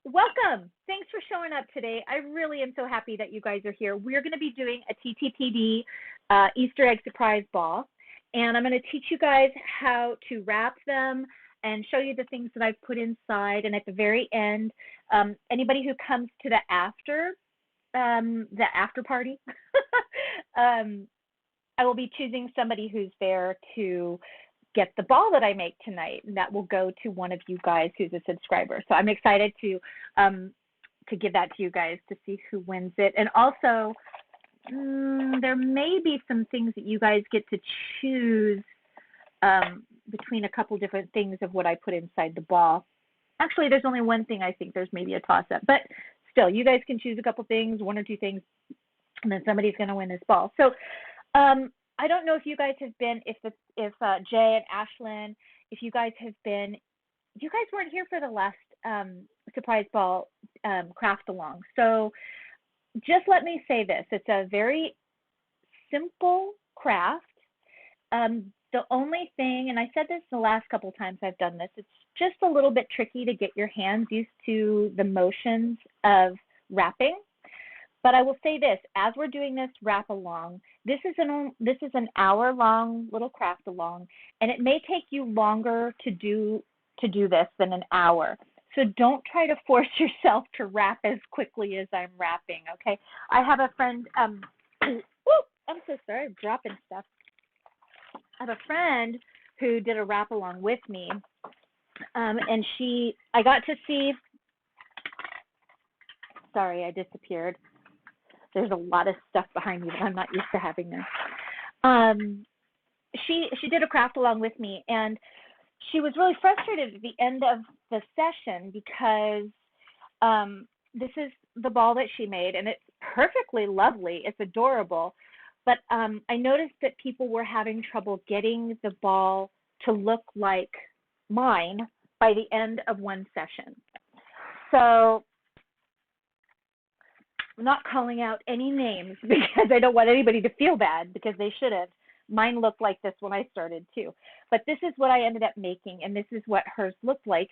Welcome. Thanks for showing up today. I really am so happy that you guys are here. We're going to be doing a TTPD Easter egg surprise ball, and I'm going to teach you guys how to wrap them and show you the things that I've put inside. And at the very end, anybody who comes to the after party, um, I will be choosing somebody who's there to get the ball that I make tonight, and that will go to one of you guys who's a subscriber. So I'm excited to give that to you guys to see who wins it. And also, there may be some things that you guys get to choose between a couple different things of what I put inside the ball. Actually, there's only one thing I think there's maybe a toss-up, but still, you guys can choose a couple things, one or two things, and then somebody's going to win this ball. So I don't know if you guys have been, if Jay and Ashlyn, if you guys have been, you guys weren't here for the last surprise ball craft along. So just let me say this, it's a very simple craft. The only thing, and I said this the last couple of times I've done this, it's just a little bit tricky to get your hands used to the motions of wrapping. But I will say this, as we're doing this wrap along, this is an hour-long little craft along, and it may take you longer to do this than an hour. So don't try to force yourself to wrap as quickly as I'm wrapping, okay? I have a friend, I'm so sorry, I'm dropping stuff. I have a friend who did a wrap along with me, and I got to see, sorry, I disappeared. There's a lot of stuff behind me that I'm not used to having this. She did a craft along with me, and she was really frustrated at the end of the session because this is the ball that she made, and it's perfectly lovely. It's adorable. But I noticed that people were having trouble getting the ball to look like mine by the end of one session. So I'm not calling out any names because I don't want anybody to feel bad because they shouldn't. Mine looked like this when I started too. But this is what I ended up making, and this is what hers looked like.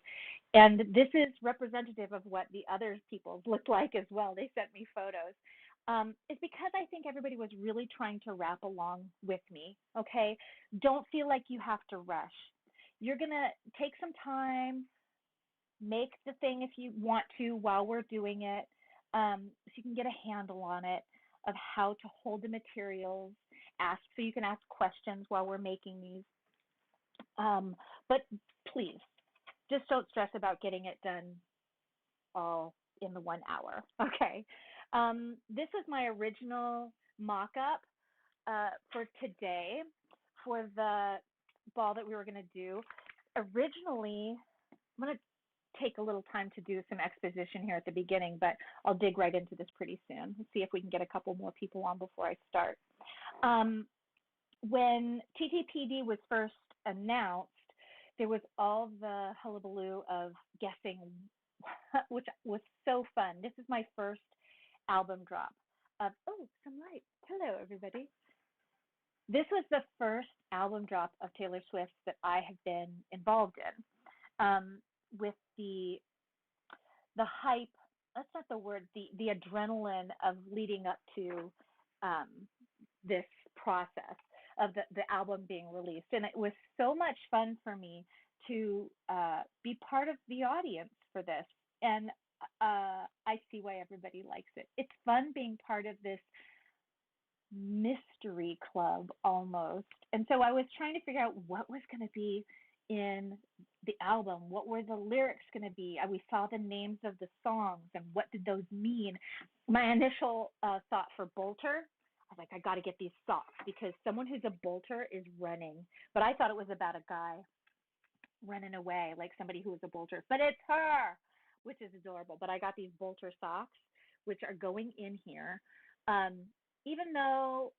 And this is representative of what the other people's looked like as well. They sent me photos. It's because I think everybody was really trying to wrap along with me, okay? Don't feel like you have to rush. You're going to take some time, make the thing if you want to while we're doing it, so you can get a handle on it of how to hold the materials, so you can ask questions while we're making these. But please, just don't stress about getting it done all in the 1 hour, okay? This is my original mock-up for today for the ball that we were going to do. Originally, I'm going to take a little time to do some exposition here at the beginning, but I'll dig right into this pretty soon. Let's see if we can get a couple more people on before I start. When TTPD was first announced, there was all the hullabaloo of guessing, which was so fun. This is my first album drop of, oh, some light. Hello, everybody. This was the first album drop of Taylor Swift that I have been involved in. With the hype, that's not the word, the adrenaline of leading up to this process of the album being released. And it was so much fun for me to be part of the audience for this. And I see why everybody likes it. It's fun being part of this mystery club almost. And so I was trying to figure out what was going to be in the album. What were the lyrics going to be? We saw the names of the songs and what did those mean? My initial thought for Bolter, I was like, I got to get these socks because someone who's a bolter is running. But I thought it was about a guy running away, like somebody who was a bolter. But it's her, which is adorable. But I got these bolter socks, which are going in here. Even though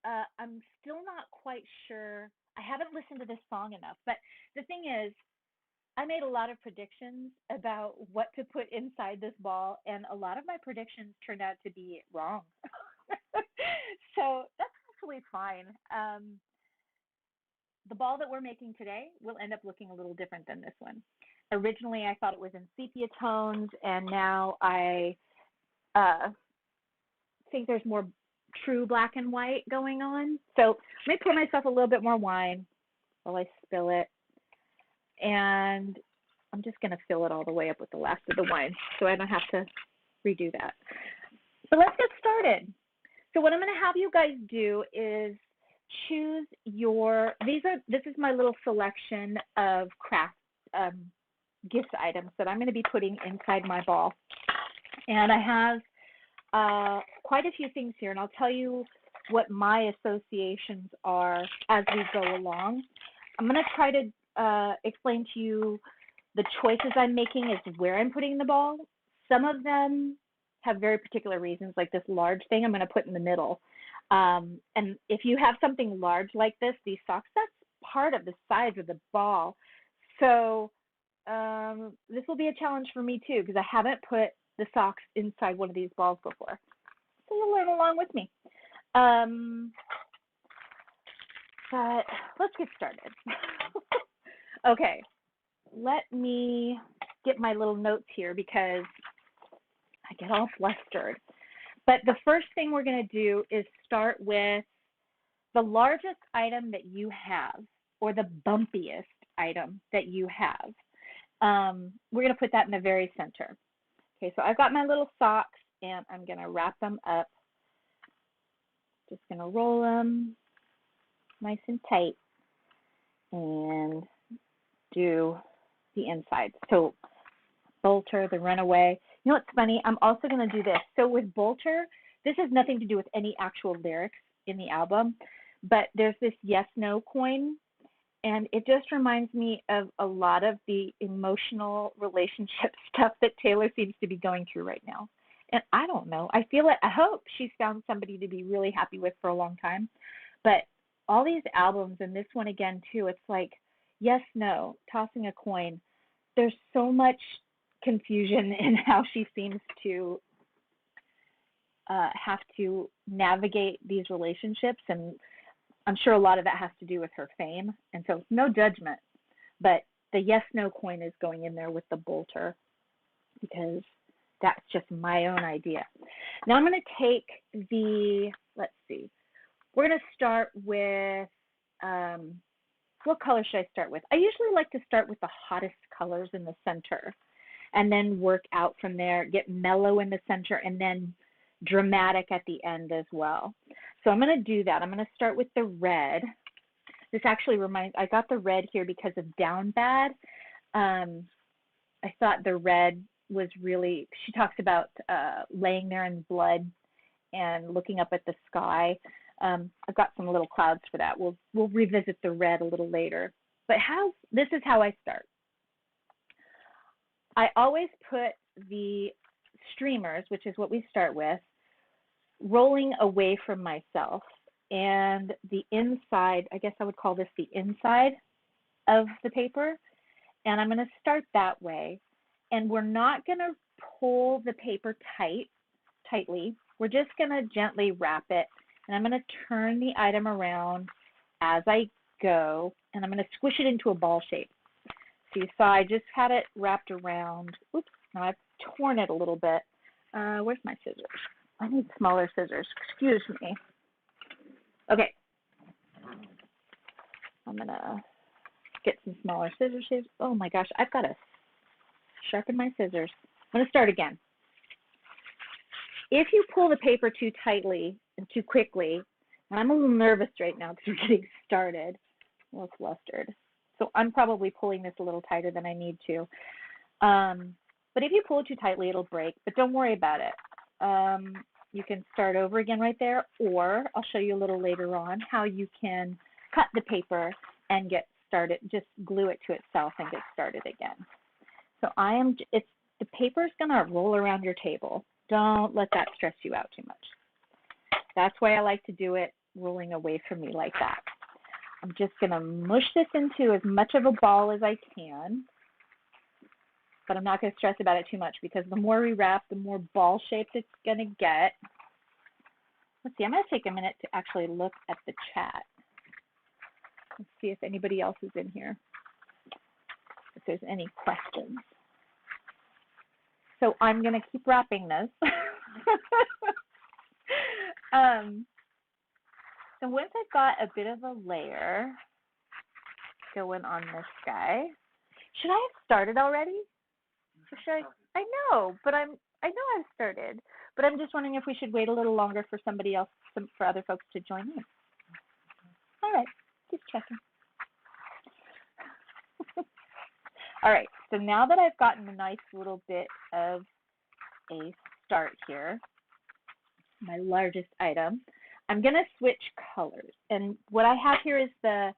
I'm still not quite sure. I haven't listened to this song enough, but the thing is, I made a lot of predictions about what to put inside this ball, and a lot of my predictions turned out to be wrong. So that's actually fine. The ball that we're making today will end up looking a little different than this one. Originally, I thought it was in sepia tones, and now I uh, think there's more true black and white going on. So let me pour myself a little bit more wine while I spill it. And I'm just going to fill it all the way up with the last of the wine so I don't have to redo that. So let's get started. So what I'm going to have you guys do is choose your, this is my little selection of craft gift items that I'm going to be putting inside my ball. And I have quite a few things here, and I'll tell you what my associations are as we go along. I'm going to try to explain to you the choices I'm making as where I'm putting the ball. Some of them have very particular reasons, like this large thing I'm going to put in the middle. And if you have something large like this, these socks, that's part of the size of the ball. So this will be a challenge for me too, because I haven't put the socks inside one of these balls before. So you'll learn along with me. But let's get started. Okay, let me get my little notes here because I get all flustered. But the first thing we're going to do is start with the largest item that you have, or the bumpiest item that you have. We're going to put that in the very center. Okay, so I've got my little socks, and I'm going to wrap them up. Just going to roll them nice and tight and do the inside. So Bolter, the Runaway. You know what's funny? I'm also going to do this. So with Bolter, this has nothing to do with any actual lyrics in the album, but there's this yes-no coin, and it just reminds me of a lot of the emotional relationship stuff that Taylor seems to be going through right now. And I don't know. I hope she's found somebody to be really happy with for a long time. But all these albums, and this one again too, it's like yes, no, tossing a coin. There's so much confusion in how she seems to have to navigate these relationships, and I'm sure a lot of that has to do with her fame, and so no judgment, but the yes-no coin is going in there with the Bolter because that's just my own idea. Now I'm going to take the, let's see, we're going to start with, what color should I start with? I usually like to start with the hottest colors in the center and then work out from there, get mellow in the center, and then dramatic at the end as well. So I'm going to do that. I'm going to start with the red. This actually reminds, I got the red here because of Down Bad. I thought the red was really, she talks about laying there in blood and looking up at the sky. I've got some little clouds for that. We'll revisit the red a little later. But this is how I start. I always put the streamers, which is what we start with, rolling away from myself. And the inside, I guess I would call this the inside of the paper. And I'm going to start that way. And we're not going to pull the paper tightly. We're just going to gently wrap it. And I'm going to turn the item around as I go. And I'm going to squish it into a ball shape. So you saw I just had it wrapped around. Oops, now I've torn it a little bit. Where's my scissors? I need smaller scissors. Excuse me. Okay. I'm going to get some smaller scissors. Oh my gosh, I've got to sharpen my scissors. I'm going to start again. If you pull the paper too tightly and too quickly, and I'm a little nervous right now because we're getting started, a little flustered. So I'm probably pulling this a little tighter than I need to. But if you pull it too tightly, it'll break. But don't worry about it. You can start over again right there, or I'll show you a little later on how you can cut the paper and get started, just glue it to itself and get started again. So the paper's gonna roll around your table. Don't let that stress you out too much. That's why I like to do it rolling away from me like that. I'm just gonna mush this into as much of a ball as I can, but I'm not gonna stress about it too much because the more we wrap, the more ball shaped it's gonna get. Let's see, I'm gonna take a minute to actually look at the chat. Let's see if anybody else is in here. It's there's any questions. So I'm going to keep wrapping this. So once I've got a bit of a layer going on this guy, should I have started already? Or should I know, but I know I've started, but I'm just wondering if we should wait a little longer for somebody else, for other folks to join in. All right, just checking. All right, so now that I've gotten a nice little bit of a start here, my largest item, I'm going to switch colors. And what I have here is the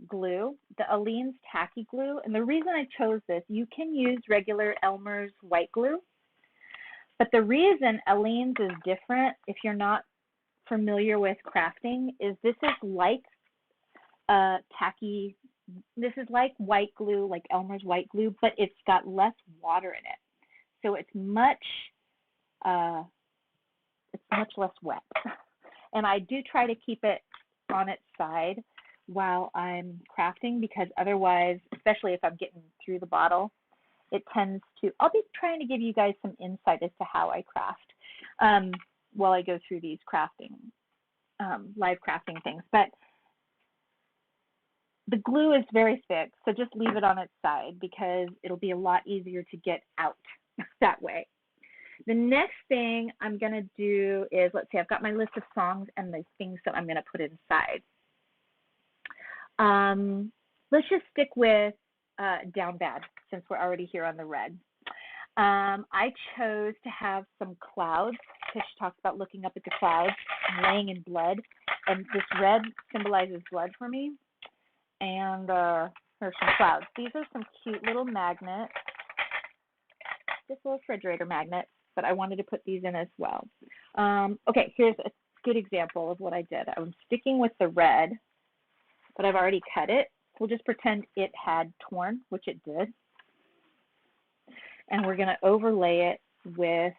glue, the Aleene's Tacky Glue. And the reason I chose this, you can use regular Elmer's white glue. But the reason Aleene's is different, if you're not familiar with crafting, is this is like tacky, this is like white glue, like Elmer's white glue, but it's got less water in it. So it's much less wet. And I do try to keep it on its side while I'm crafting, because otherwise, especially if I'm getting through the bottle, it tends to, I'll be trying to give you guys some insight as to how I craft while I go through these crafting, live crafting things. But the glue is very thick, so just leave it on its side because it'll be a lot easier to get out that way. The next thing I'm going to do is, let's see, I've got my list of songs and the things that I'm going to put inside. Let's just stick with Down Bad since we're already here on the red. I chose to have some clouds because she talks about looking up at the clouds and laying in blood. And this red symbolizes blood for me. And here's some clouds. These are some cute little magnets. Just little refrigerator magnets, but I wanted to put these in as well. Okay, here's a good example of what I did. I'm sticking with the red, but I've already cut it. We'll just pretend it had torn, which it did. And we're going to overlay it with,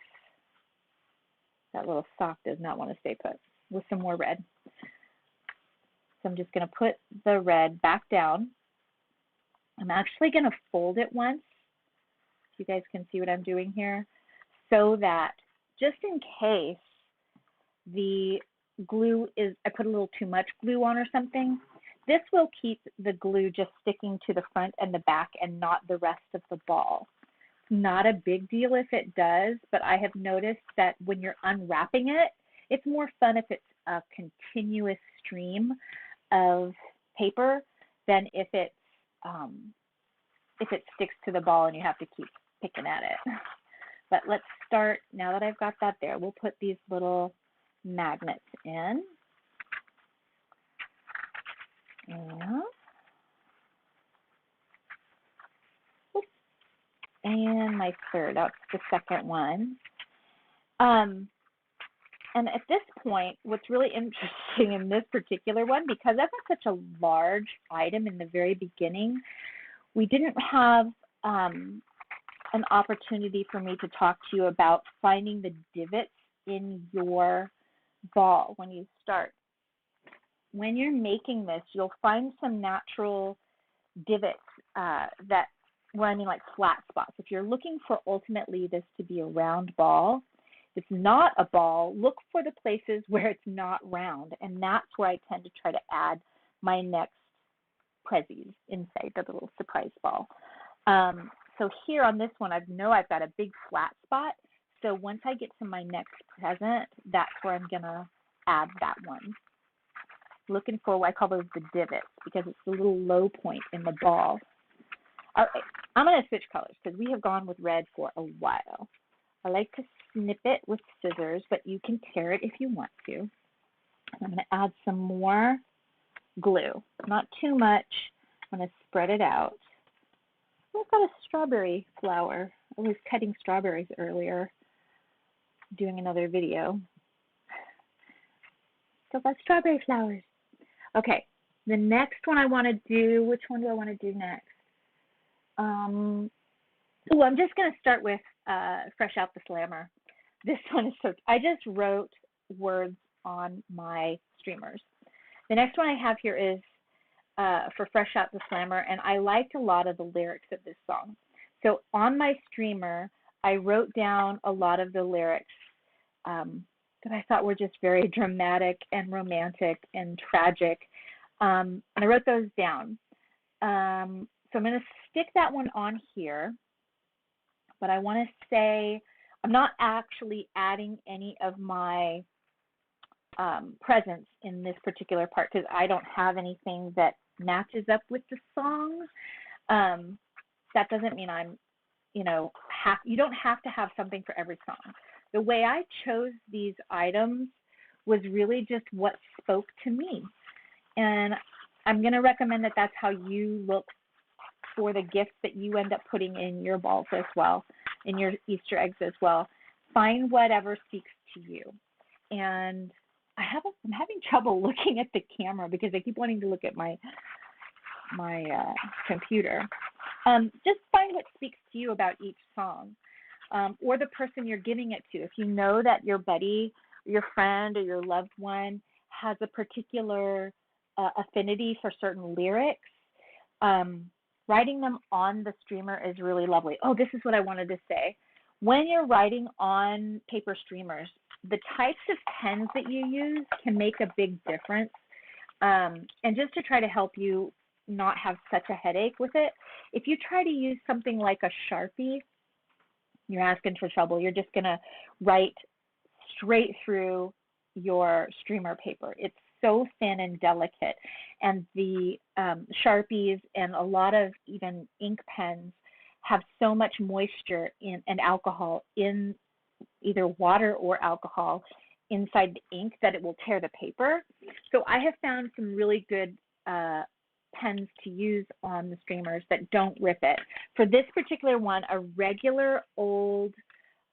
that little sock does not want to stay put, with some more red. So I'm just going to put the red back down. I'm actually going to fold it once, so you guys can see what I'm doing here, so that just in case the glue is, I put a little too much glue on or something, this will keep the glue just sticking to the front and the back and not the rest of the ball. Not a big deal if it does, but I have noticed that when you're unwrapping it, it's more fun if it's a continuous stream of paper than if it sticks to the ball and you have to keep picking at it. But let's start, now that I've got that there, we'll put these little magnets in. And my third, that's the second one. And at this point, what's really interesting in this particular one, because I've got such a large item in the very beginning, we didn't have an opportunity for me to talk to you about finding the divots in your ball when you start. When you're making this, you'll find some natural divots that, well, I mean like flat spots. If you're looking for ultimately this to be a round ball, if it's not a ball, look for the places where it's not round, and that's where I tend to try to add my next prezzies inside the little surprise ball. So here on this one, I know I've got a big flat spot, so once I get to my next present, that's where I'm going to add that one. Looking for what I call those the divots, because it's the little low point in the ball. All right, I'm going to switch colors because we have gone with red for a while. I like to snip it with scissors, but you can tear it if you want to. And I'm going to add some more glue. Not too much. I'm going to spread it out. I've got a strawberry flower. I was cutting strawberries earlier, doing another video. So about strawberry flowers. Okay, the next one I want to do, which one do I want to do next? Oh, I'm just going to start with Fresh Out the Slammer. This one is so, I just wrote words on my streamers. The next one I have here is for Fresh Out the Slammer, and I liked a lot of the lyrics of this song. So on my streamer, I wrote down a lot of the lyrics that I thought were just very dramatic and romantic and tragic. And I wrote those down. So I'm going to stick that one on here. But I want to say I'm not actually adding any of my presence in this particular part because I don't have anything that matches up with the song. That doesn't mean I'm, you don't have to have something for every song. The way I chose these items was really just what spoke to me. And I'm going to recommend that that's how you look for the gifts that you end up putting in your balls as well, in your Easter eggs as well. Find whatever speaks to you. And I'm having trouble looking at the camera because I keep wanting to look at my computer. Just find what speaks to you about each song, or the person you're giving it to. If you know that your buddy, your friend, or your loved one has a particular affinity for certain lyrics, writing them on the streamer is really lovely. Oh, this is what I wanted to say. When you're writing on paper streamers, the types of pens that you use can make a big difference. And just to try to help you not have such a headache with it, if you try to use something like a Sharpie, you're asking for trouble. You're just going to write straight through your streamer paper. It's so thin and delicate. And the Sharpies and a lot of even ink pens have so much moisture and alcohol in either water or alcohol inside the ink that it will tear the paper. So I have found some really good pens to use on the streamers that don't rip it. For this particular one, a regular old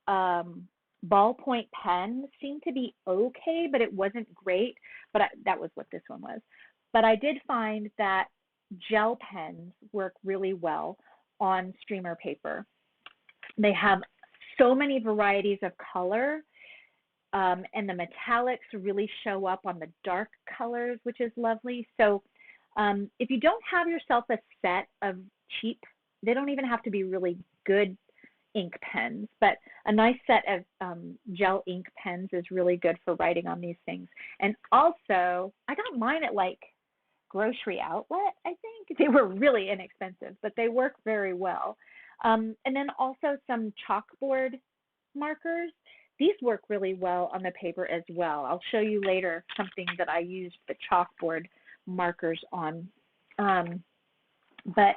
ballpoint pen seemed to be okay, but it wasn't great. But that was what this one was. But I did find that gel pens work really well on streamer paper. They have so many varieties of color, and the metallics really show up on the dark colors, which is lovely. So if you don't have yourself a set of cheap, they don't even have to be really good ink pens, but a nice set of gel ink pens is really good for writing on these things. And also, I got mine at like Grocery Outlet, I think. They were really inexpensive, but they work very well. And then also some chalkboard markers. These work really well on the paper as well. I'll show you later something that I used the chalkboard markers on. But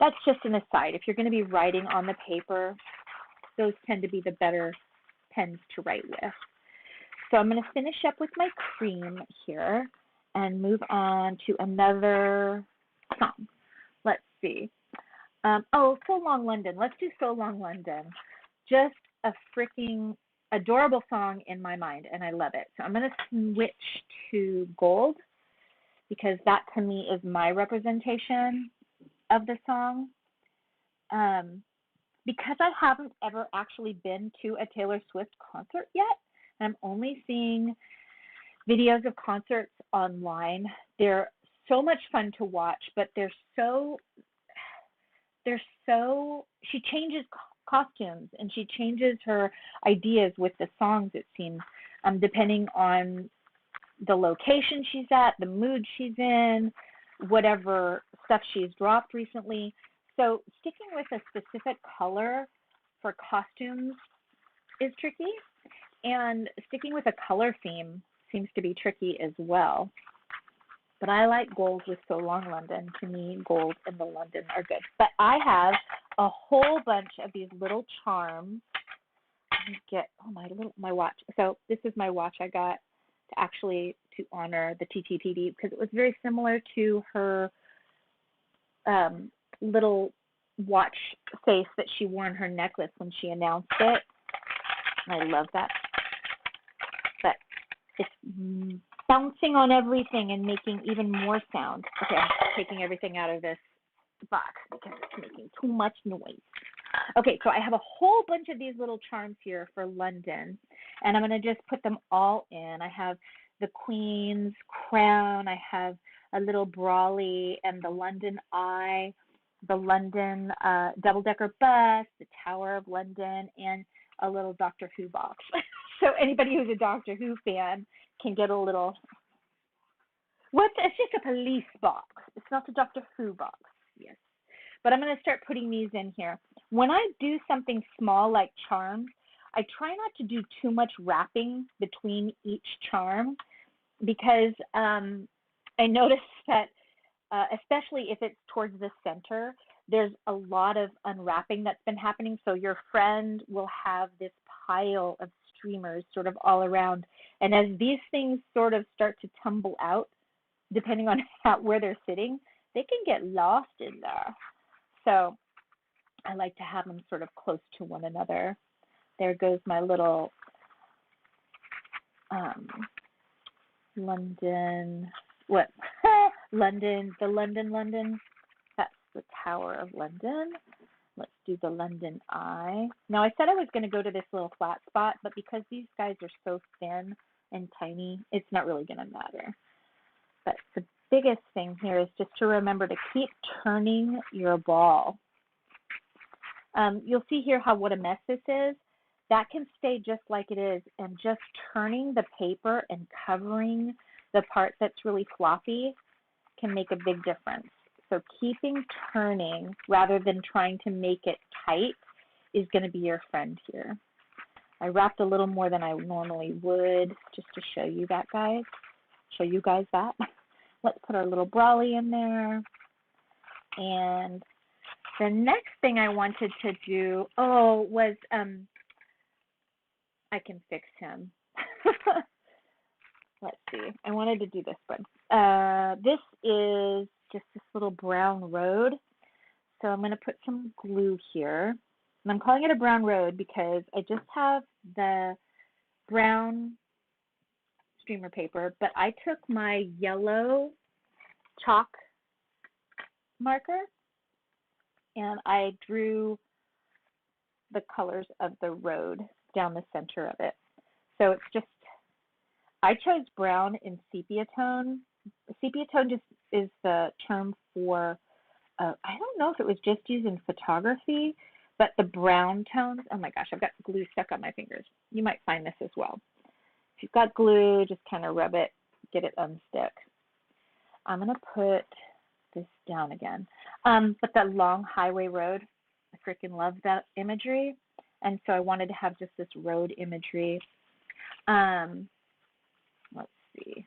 that's just an aside. If you're going to be writing on the paper, those tend to be the better pens to write with. So I'm going to finish up with my cream here and move on to another song. Let's see. So Long London. Let's do So Long London. Just a freaking adorable song in my mind, and I love it. So I'm going to switch to gold because that to me is my representation of the song. Because I haven't ever actually been to a Taylor Swift concert yet, and I'm only seeing videos of concerts online. They're so much fun to watch, but she changes costumes and she changes her ideas with the songs, it seems, depending on the location she's at, the mood she's in, whatever stuff she's dropped recently. So sticking with a specific color for costumes is tricky, and sticking with a color theme seems to be tricky as well. But I like gold with So Long London. To me, gold and the London are good. But I have a whole bunch of these little charms. Let me get my watch. So this is my watch I got to honor the TTPD because it was very similar to her little watch face that she wore on her necklace when she announced it. And I love that. But it's bouncing on everything and making even more sound. Okay, I'm taking everything out of this box because it's making too much noise. Okay, so I have a whole bunch of these little charms here for London, and I'm going to just put them all in. I have the Queen's crown. I have a little brawly, and the London Eye, the London double-decker bus, the Tower of London, and a little Doctor Who box. So anybody who's a Doctor Who fan can get a little, it's just a police box. It's not a Doctor Who box. Yes. But I'm going to start putting these in here. When I do something small like charms, I try not to do too much wrapping between each charm because I noticed that especially if it's towards the center, there's a lot of unwrapping that's been happening. So your friend will have this pile of streamers sort of all around. And as these things sort of start to tumble out, depending on where they're sitting, they can get lost in there. So I like to have them sort of close to one another. There goes my little London, London. That's the Tower of London. Let's do the London Eye. Now, I said I was going to go to this little flat spot, but because these guys are so thin and tiny, it's not really going to matter. But the biggest thing here is just to remember to keep turning your ball. You'll see here what a mess this is. That can stay just like it is, and just turning the paper and covering the part that's really floppy can make a big difference. So keeping turning rather than trying to make it tight is going to be your friend here. I wrapped a little more than I normally would just to show you that, guys. Show you guys that. Let's put our little brolly in there. And the next thing I wanted to do, was I can fix him. Let's see. I wanted to do this one. This is just this little brown road. So I'm going to put some glue here. And I'm calling it a brown road because I just have the brown streamer paper, but I took my yellow chalk marker and I drew the colors of the road down the center of it. So it's just, I chose brown in sepia tone. Sepia tone just is the term for, I don't know if it was just used in photography, but the brown tones, oh my gosh, I've got glue stuck on my fingers. You might find this as well. If you've got glue, just kind of rub it, get it unstick. I'm going to put this down again. But that long highway road, I freaking love that imagery. And so I wanted to have just this road imagery. Let's see.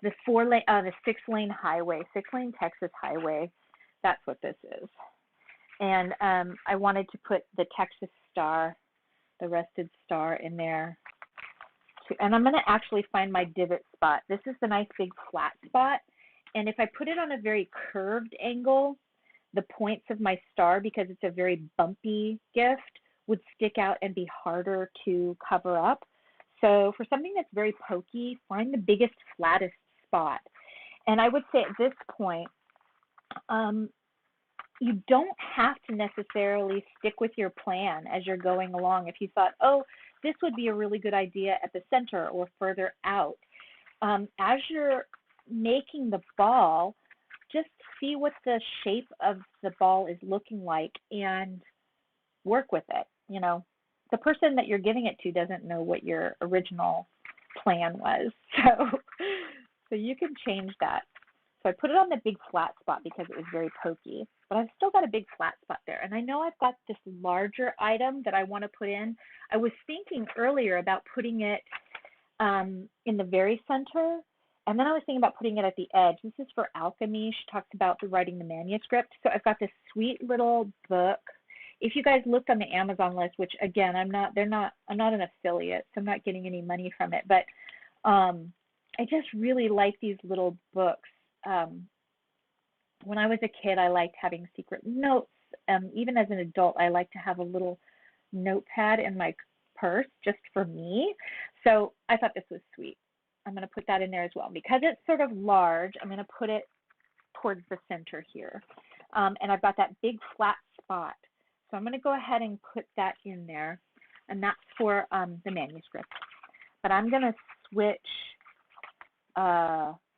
The 6-lane highway, 6-lane Texas highway, that's what this is. And I wanted to put the Texas star, the rusted star in there. And I'm going to actually find my divot spot. This is the nice big flat spot. And if I put it on a very curved angle, the points of my star, because it's a very bumpy gift, would stick out and be harder to cover up. So for something that's very pokey, find the biggest, flattest spot. And I would say at this point, you don't have to necessarily stick with your plan as you're going along. If you thought, this would be a really good idea at the center or further out. As you're making the ball, just see what the shape of the ball is looking like and work with it. You know, the person that you're giving it to doesn't know what your original plan was. So you can change that. So I put it on the big flat spot because it was very pokey, but I've still got a big flat spot there. And I know I've got this larger item that I want to put in. I was thinking earlier about putting it in the very center, and then I was thinking about putting it at the edge. This is for alchemy. She talked about writing the manuscript. So I've got this sweet little book. If you guys looked on the Amazon list, which again, I'm not an affiliate, so I'm not getting any money from it, but I just really like these little books. When I was a kid, I liked having secret notes. Even as an adult, I like to have a little notepad in my purse just for me. So I thought this was sweet. I'm going to put that in there as well. Because it's sort of large, I'm going to put it towards the center here. And I've got that big flat spot. So I'm going to go ahead and put that in there. And that's for the manuscript. But I'm going to switch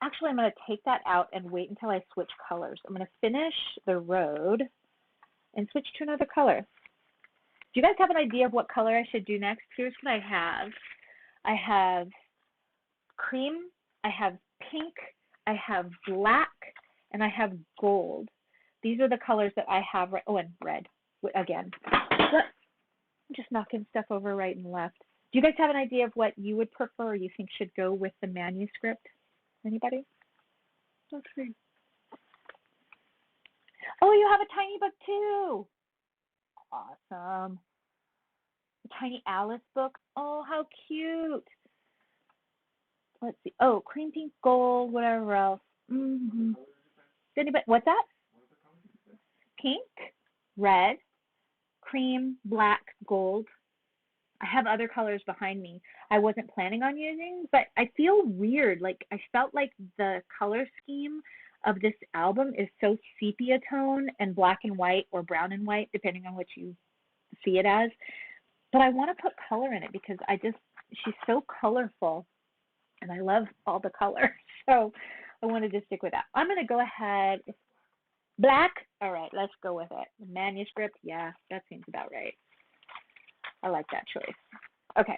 Actually, I'm going to take that out and wait until I switch colors. I'm going to finish the road and switch to another color. Do you guys have an idea of what color I should do next? Here's what I have. I have cream, I have pink, I have black, and I have gold. These are the colors that I have. Oh, and red again. I'm just knocking stuff over right and left. Do you guys have an idea of what you would prefer or you think should go with the manuscript? Anybody? Let's see. Oh, you have a tiny book too. Awesome. A tiny Alice book. Oh, how cute. Let's see. Oh, cream, pink, gold, whatever else. Anybody? What's that? Pink, red, cream, black, gold. I have other colors behind me I wasn't planning on using, but I feel weird. Like I felt like the color scheme of this album is so sepia tone and black and white or brown and white, depending on what you see it as. But I want to put color in it because she's so colorful and I love all the colors. So I wanted to stick with that. I'm going to go ahead. Black? All right, let's go with it. The manuscript? Yeah, that seems about right. I like that choice. Okay,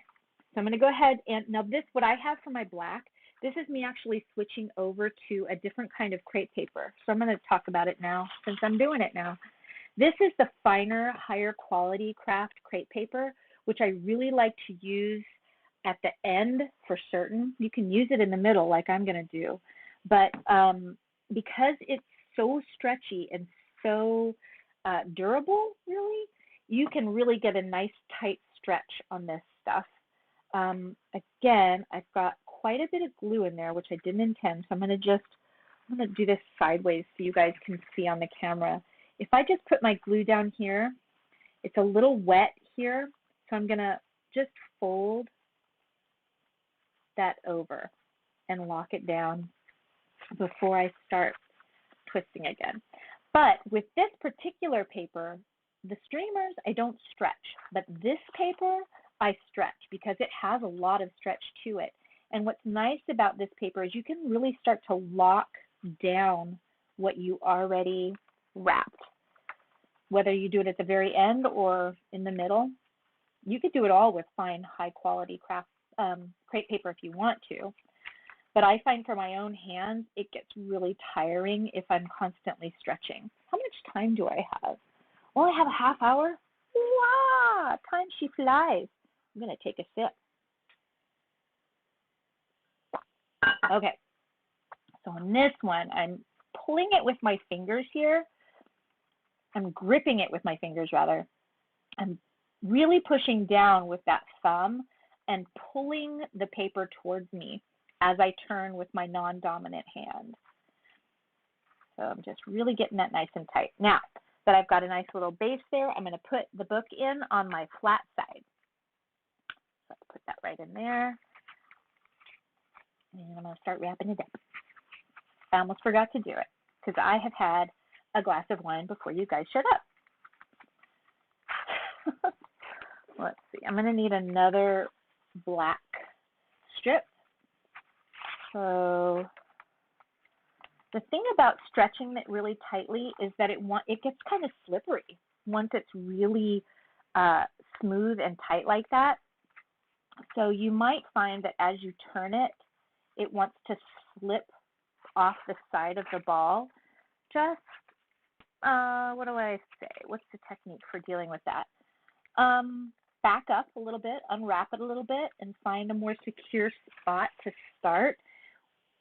so I'm going to go ahead and now what I have for my black, this is me actually switching over to a different kind of crepe paper. So I'm going to talk about it now since I'm doing it now. This is the finer, higher quality craft crepe paper, which I really like to use at the end for certain. You can use it in the middle like I'm going to do. But because it's so stretchy and so durable, really, you can really get a nice tight stretch on this stuff. Again, I've got quite a bit of glue in there, which I didn't intend. So I'm going to do this sideways so you guys can see on the camera. If I just put my glue down here, it's a little wet here. So I'm going to just fold that over and lock it down before I start twisting again. But with this particular paper, the streamers, I don't stretch, but this paper, I stretch because it has a lot of stretch to it. And what's nice about this paper is you can really start to lock down what you already wrapped. Whether you do it at the very end or in the middle, you could do it all with fine, high quality craft crepe paper if you want to. But I find for my own hands, it gets really tiring if I'm constantly stretching. How much time do I have? Oh, I have a half hour? Wow, time she flies. I'm going to take a sip. Okay, so on this one, I'm pulling it with my fingers here. I'm gripping it with my fingers, rather. I'm really pushing down with that thumb and pulling the paper towards me as I turn with my non-dominant hand. So I'm just really getting that nice and tight. Now that I've got a nice little base there, I'm going to put the book in on my flat side. Let's put that right in there. And I'm going to start wrapping it up. I almost forgot to do it because I have had a glass of wine before you guys showed up. Let's see. I'm going to need another black strip. So the thing about stretching it really tightly is that it gets kind of slippery once it's really smooth and tight like that. So you might find that as you turn it, it wants to slip off the side of the ball. Just, what do I say? What's the technique for dealing with that? Back up a little bit, unwrap it a little bit, and find a more secure spot to start.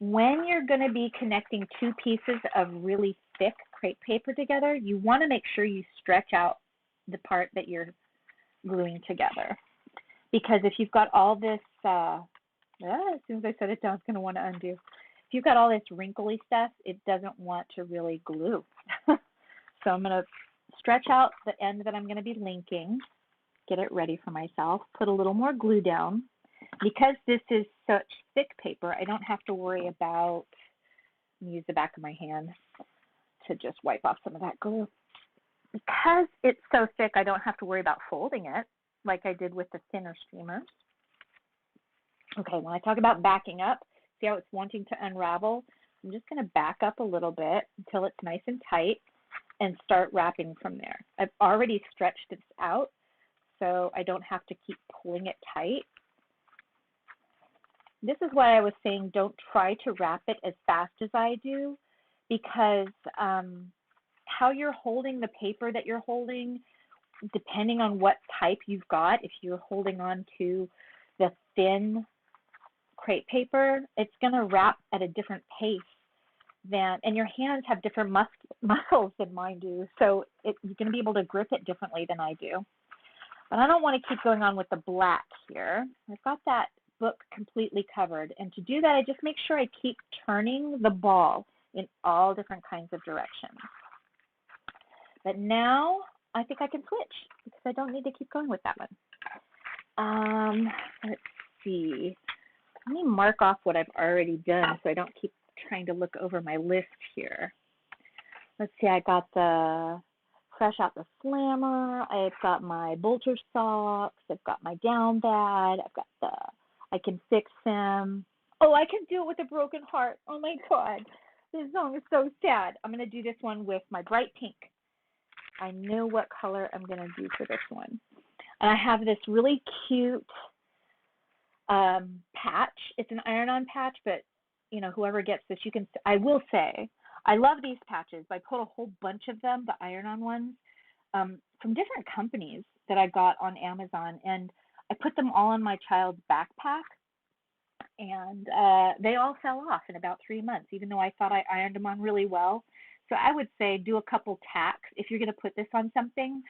When you're going to be connecting two pieces of really thick crepe paper together, you want to make sure you stretch out the part that you're gluing together. Because if you've got all this, as soon as I set it down, it's going to want to undo. If you've got all this wrinkly stuff, it doesn't want to really glue. So I'm going to stretch out the end that I'm going to be linking, get it ready for myself, put a little more glue down. Because this is such thick paper, I don't have to worry about, use the back of my hand to just wipe off some of that glue. Because it's so thick, I don't have to worry about folding it like I did with the thinner streamers. Okay, when I talk about backing up, See how it's wanting to unravel? I'm just going to back up a little bit until it's nice and tight and start wrapping from there. I've already stretched this out, so I don't have to keep pulling it tight. This is why I was saying don't try to wrap it as fast as I do, because how you're holding the paper that you're holding, depending on what type you've got, if you're holding on to the thin crepe paper, it's going to wrap at a different pace than, and your hands have different muscles than mine do, so you're going to be able to grip it differently than I do. But I don't want to keep going on with the black here. I've got that book completely covered, and to do that, I just make sure I keep turning the ball in all different kinds of directions. But now I think I can switch because I don't need to keep going with that one. Let's see. Let me mark off what I've already done so I don't keep trying to look over my list here. Let's see, I got the Fresh Out the Slammer, I've got my Bolter socks, I've got my down bag, I've got the I Can Fix Him. Oh, I Can Do It With a Broken Heart. Oh my God, this song is so sad. I'm going to do this one with my bright pink. I know what color I'm going to do for this one. And I have this really cute patch. It's an iron-on patch, but you know, whoever gets this, you can. I will say, I love these patches. I put a whole bunch of them, the iron-on ones, from different companies that I got on Amazon, and I put them all in my child's backpack, and they all fell off in about 3 months, even though I thought I ironed them on really well. So I would say do a couple tacks. If you're going to put this on something,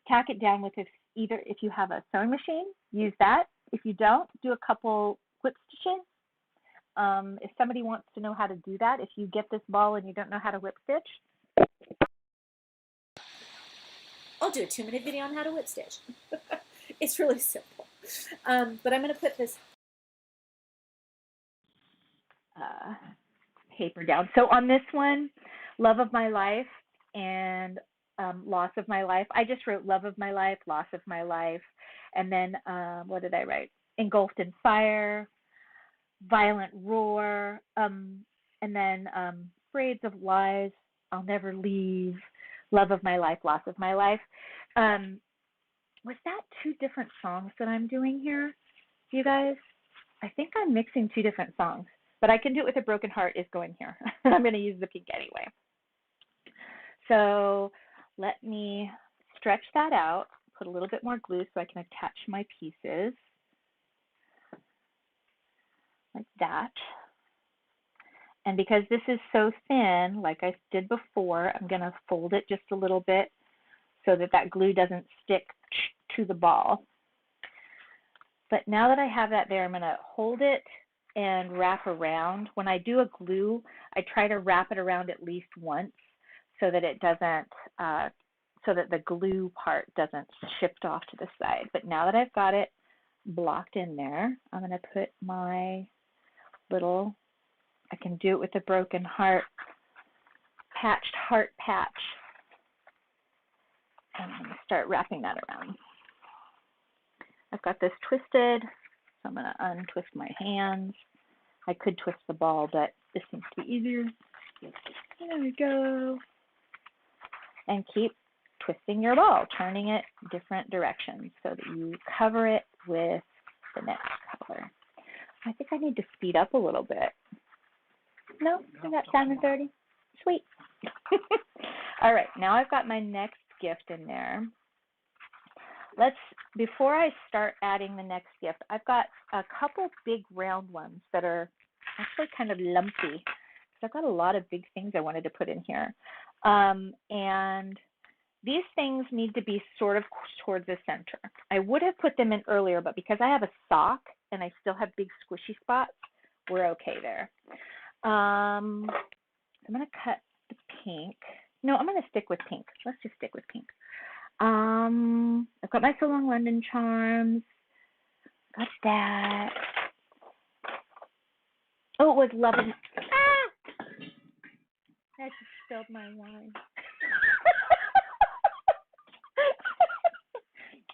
tack it down with if you have a sewing machine, use that. If you don't, do a couple whip stitches. If somebody wants to know how to do that, if you get this ball and you don't know how to whip stitch, I'll do a 2-minute video on how to whip stitch. It's really simple. But I'm going to put this paper down. So on this one, Love of My Life and Loss of My Life, I just wrote Love of My Life, Loss of My Life, and then what did I write? Engulfed in Fire, Violent Roar, and then Braids of Lies, I'll Never Leave, Love of My Life, Loss of My Life. Was that 2 different songs that I'm doing here, you guys? I think I'm mixing 2 different songs, but I Can Do It With a Broken Heart is going here. I'm going to use the pink anyway. So let me stretch that out, put a little bit more glue so I can attach my pieces. Like that. And because this is so thin, like I did before, I'm going to fold it just a little bit so that that glue doesn't stick to the ball. But now that I have that there, I'm going to hold it and wrap around. When I do a glue, I try to wrap it around at least once so that it doesn't, so that the glue part doesn't shift off to the side. But now that I've got it blocked in there, I'm going to put my little I Can Do It With a Broken Heart patched heart patch. And I'm going to start wrapping that around. I've got this twisted, so I'm going to untwist my hands. I could twist the ball, but this seems to be easier. There we go. And keep twisting your ball, turning it different directions so that you cover it with the next color. I think I need to speed up a little bit. No, I got 7:30. Sweet. All right, now I've got my next gift in there. Before I start adding the next gift, I've got a couple big round ones that are actually kind of lumpy. So I've got a lot of big things I wanted to put in here. And these things need to be sort of towards the center. I would have put them in earlier, but because I have a sock and I still have big squishy spots, we're okay there. I'm going to cut the pink. No, I'm going to stick with pink. Let's just stick with pink. I've got my So Long London charms. Got that. Oh, it was Love of... Ah! I just spilled my wine.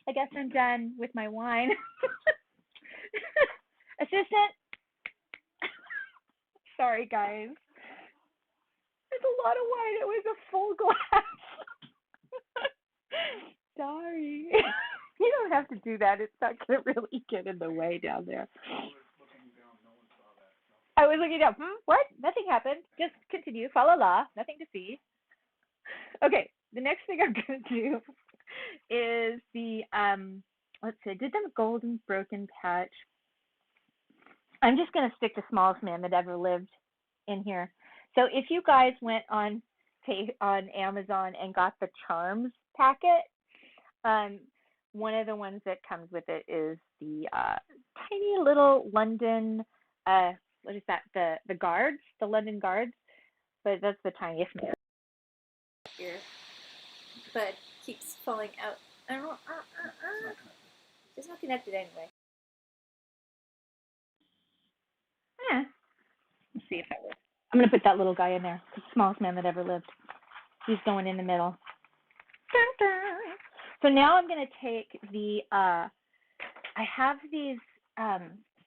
I guess I'm done with my wine. Assistant. Sorry, guys. There's a lot of wine. It was a full glass. Sorry. You don't have to do that. It's not going to really get in the way down there. I was looking down. What? Nothing happened. Just continue. Fa la la. Nothing to see. Okay. The next thing I'm going to do is the, let's see, I did the golden broken patch. I'm just going to stick the smallest man that ever lived in here. So if you guys went on Amazon and got the Charms packet, one of the ones that comes with it is the tiny little London, what is that? The guards, the London guards, but that's the tiniest man. Here, but keeps falling out. It's not connected anyway. Yeah. Let's see if that works. I'm going to put that little guy in there. The smallest man that ever lived. He's going in the middle. Dun, dun. So now I'm going to take the, I have these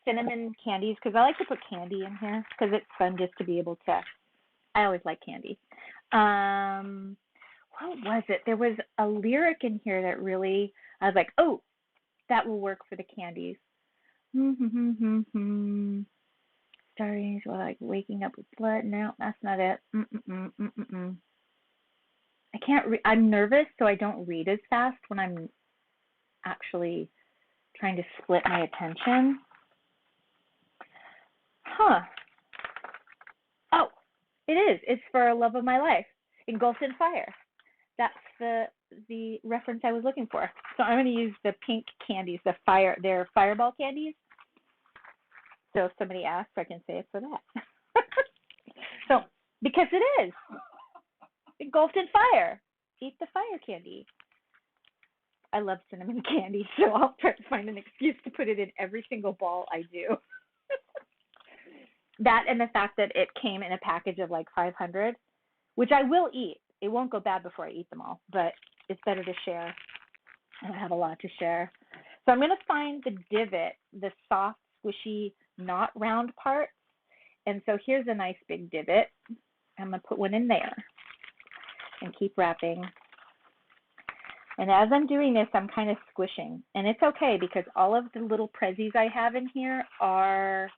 cinnamon candies because I like to put candy in here because it's fun just to be able to, I always like candy. What was it? There was a lyric in here that really, I was like, oh, that will work for the candies. Starting like waking up with blood. No, that's not it. I can't I'm nervous, so I don't read as fast when I'm actually trying to split my attention. Oh, it is. It's for Love of My Life, Engulfed in Fire. That's the reference I was looking for. So I'm going to use the pink candies, they're fireball candies. So if somebody asks, I can say it's for that. So, because it is. Engulfed in fire. Eat the fire candy. I love cinnamon candy, so I'll try to find an excuse to put it in every single ball I do. That and the fact that it came in a package of like 500, which I will eat. It won't go bad before I eat them all, but it's better to share. I don't have a lot to share. So I'm going to find the divot, the soft, squishy, not round part. And so here's a nice big divot. I'm going to put one in there and keep wrapping. And as I'm doing this, I'm kind of squishing. And it's okay because all of the little prezzies I have in here are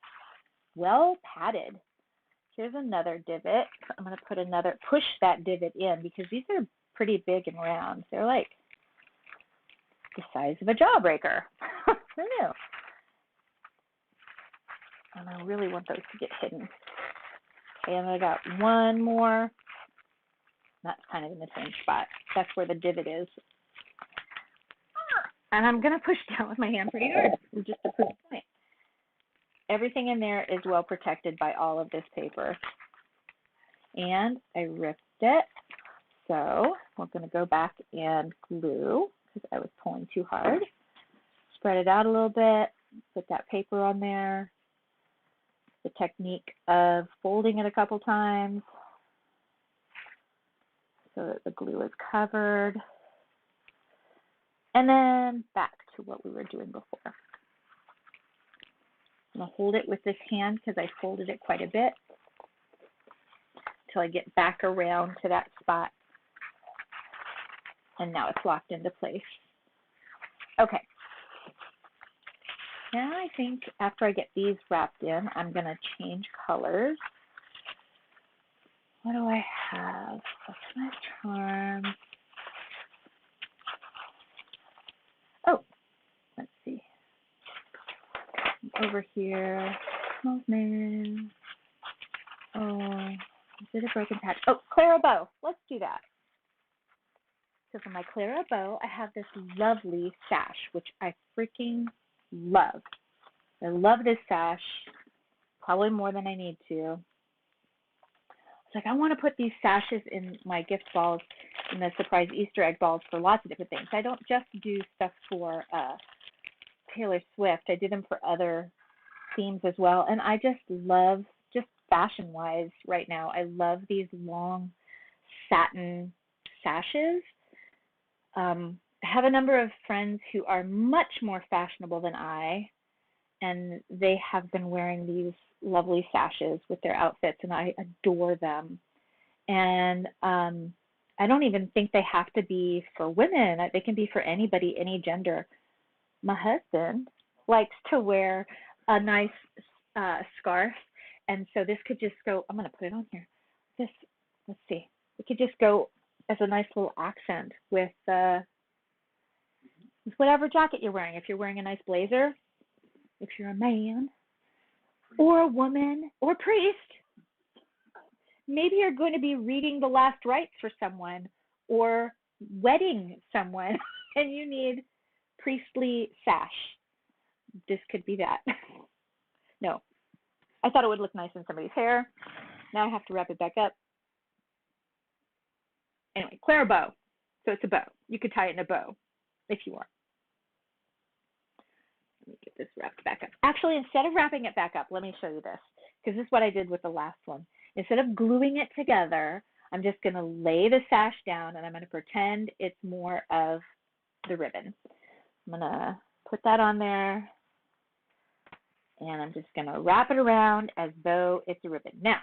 well padded. Here's another divot. I'm going to push that divot in because these are pretty big and round. They're like the size of a jawbreaker. Who knew? And I really want those to get hidden. Okay, and I got one more. That's kind of in the same spot. That's where the divot is. And I'm going to push down with my hand pretty hard, just to prove the point. Everything in there is well protected by all of this paper. And I ripped it. So we're going to go back and glue because I was pulling too hard. Spread it out a little bit. Put that paper on there. The technique of folding it a couple times so that the glue is covered. And then back to what we were doing before. I'm going to hold it with this hand because I folded it quite a bit until I get back around to that spot. And now it's locked into place. Okay. Now I think after I get these wrapped in, I'm going to change colors. What do I have? What's my charm? Oh, let's see. Over here. Oh, man. Oh, is it a broken patch? Oh, Clara Bow. Let's do that. So for my Clara Bow, I have this lovely sash, which I freaking love. I love this sash, probably more than I need to. It's like I want to put these sashes in my gift balls, in the surprise Easter egg balls for lots of different things. I don't just do stuff for Taylor Swift. I do them for other themes as well. And I just love, just fashion-wise right now, I love these long satin sashes. I have a number of friends who are much more fashionable than I and they have been wearing these lovely sashes with their outfits, and I adore them. And I don't even think they have to be for women. They can be for anybody, any gender. My husband likes to wear a nice scarf, and so this could just go. I'm going to put it on here. This, let's see. It could just go as a nice little accent with whatever jacket you're wearing. If you're wearing a nice blazer, if you're a man or a woman or a priest, maybe you're going to be reading the last rites for someone or wedding someone and you need priestly sash. This could be that. No, I thought it would look nice in somebody's hair. Now I have to wrap it back up. Anyway, Claire bow. So it's a bow. You could tie it in a bow if you want. Let me get this wrapped back up. Actually, instead of wrapping it back up, let me show you this, because this is what I did with the last one. Instead of gluing it together, I'm just going to lay the sash down, and I'm going to pretend it's more of the ribbon. I'm going to put that on there, and I'm just going to wrap it around as though it's a ribbon. Now,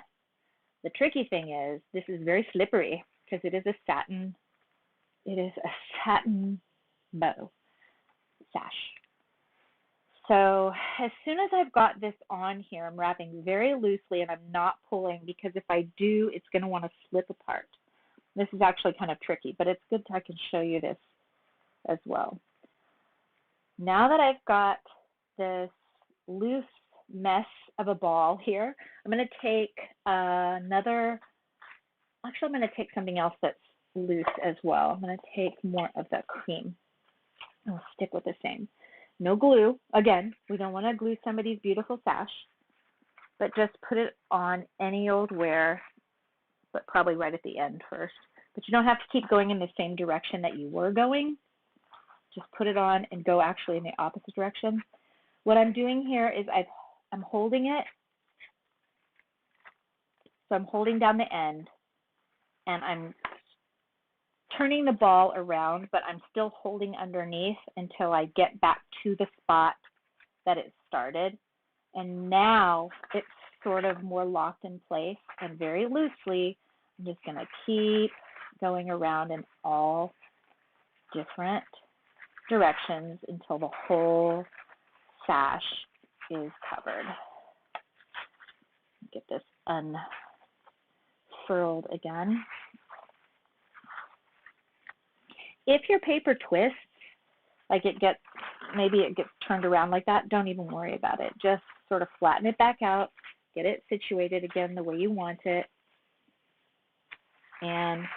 the tricky thing is this is very slippery because it is a satin bow sash. So as soon as I've got this on here, I'm wrapping very loosely and I'm not pulling, because if I do, it's going to want to slip apart. This is actually kind of tricky, but it's good I can show you this as well. Now that I've got this loose mess of a ball here, I'm going to take I'm going to take something else that's loose as well. I'm going to take more of the cream. I'll stick with the same. No glue. Again, we don't want to glue somebody's beautiful sash, but just put it on any old wear, but probably right at the end first. But you don't have to keep going in the same direction that you were going. Just put it on and go actually in the opposite direction. What I'm doing here is I'm holding it. So I'm holding down the end, and I'm turning the ball around, but I'm still holding underneath until I get back to the spot that it started. And now it's sort of more locked in place, and very loosely, I'm just going to keep going around in all different directions until the whole sash is covered. Get this unfurled again. If your paper twists, like maybe it gets turned around like that, don't even worry about it. Just sort of flatten it back out, get it situated again the way you want it, and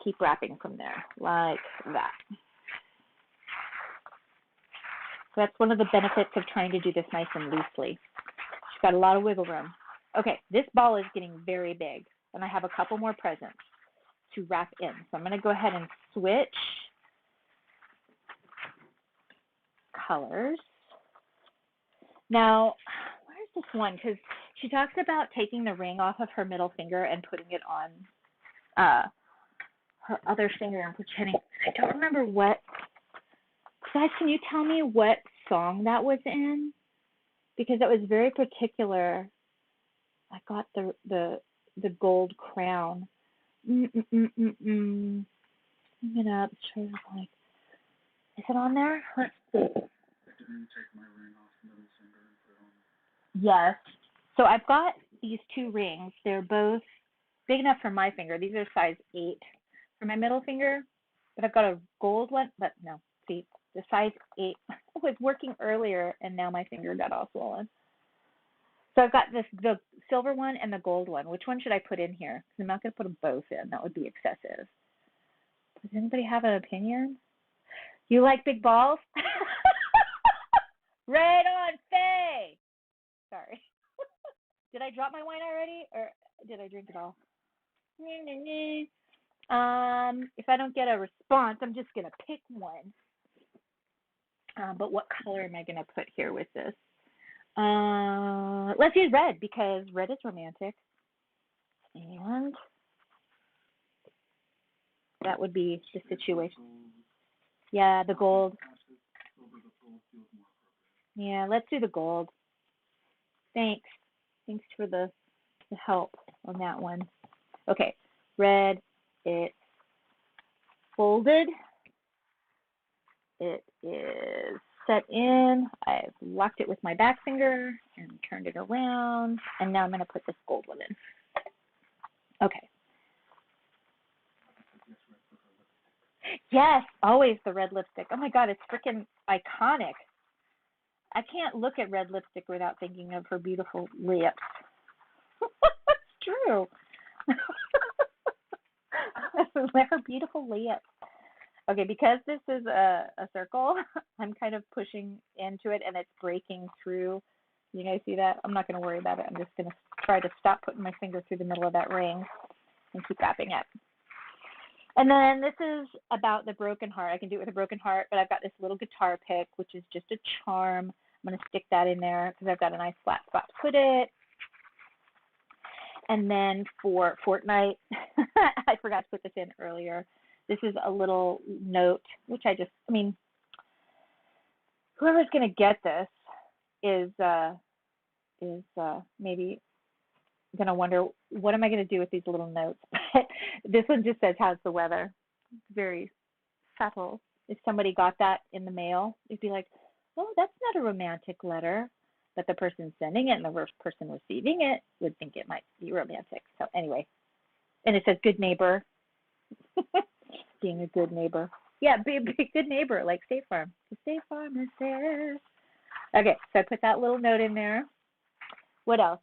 keep wrapping from there, like that. So that's one of the benefits of trying to do this nice and loosely. She's got a lot of wiggle room. Okay, this ball is getting very big, and I have a couple more presents to wrap in. So I'm going to go ahead and switch colors. Now, where's this one? Because she talks about taking the ring off of her middle finger and putting it on her other finger and pretending. I don't remember what. Guys, can you tell me what song that was in? Because that was very particular. I got the gold crown. Bring it up. Like, is it on there? Let's see. Yes. So I've got these two rings. They're both big enough for my finger. These are size 8 for my middle finger. But I've got a gold one. But no, see, the size 8 was working earlier, and now my finger got all swollen. So I've got the silver one and the gold one. Which one should I put in here? Because I'm not going to put them both in. That would be excessive. Does anybody have an opinion? You like big balls? Right on, Faye! Sorry. Did I drop my wine already, or did I drink it all? If I don't get a response, I'm just going to pick one. But what color am I going to put here with this? Let's use red, because red is romantic. And that would be the situation. Yeah, the gold. Yeah, let's do the gold. Thanks. Thanks for the help on that one. Okay, red. It's folded. It is set in. I've locked it with my back finger and turned it around. And now I'm going to put this gold one in. Okay. Yes, always the red lipstick. Oh my God, it's freaking iconic. I can't look at red lipstick without thinking of her beautiful lips. It's true. Her beautiful lips. Okay, because this is a circle, I'm kind of pushing into it and it's breaking through. You guys see that? I'm not going to worry about it. I'm just going to try to stop putting my finger through the middle of that ring and keep wrapping it. And then this is about the broken heart. I can do it with a broken heart, but I've got this little guitar pick, which is just a charm. I'm going to stick that in there because I've got a nice flat spot to put it. And then for Fortnite, I forgot to put this in earlier. This is a little note, which I mean, whoever's going to get this is maybe going to wonder, what am I going to do with these little notes? But this one just says, how's the weather? It's very subtle. If somebody got that in the mail, it'd be like, oh, that's not a romantic letter. But the person sending it and the person receiving it would think it might be romantic. So anyway, and it says good neighbor. Being a good neighbor. Yeah, be a good neighbor, like State Farm. The State Farm is there. Okay, so I put that little note in there. What else?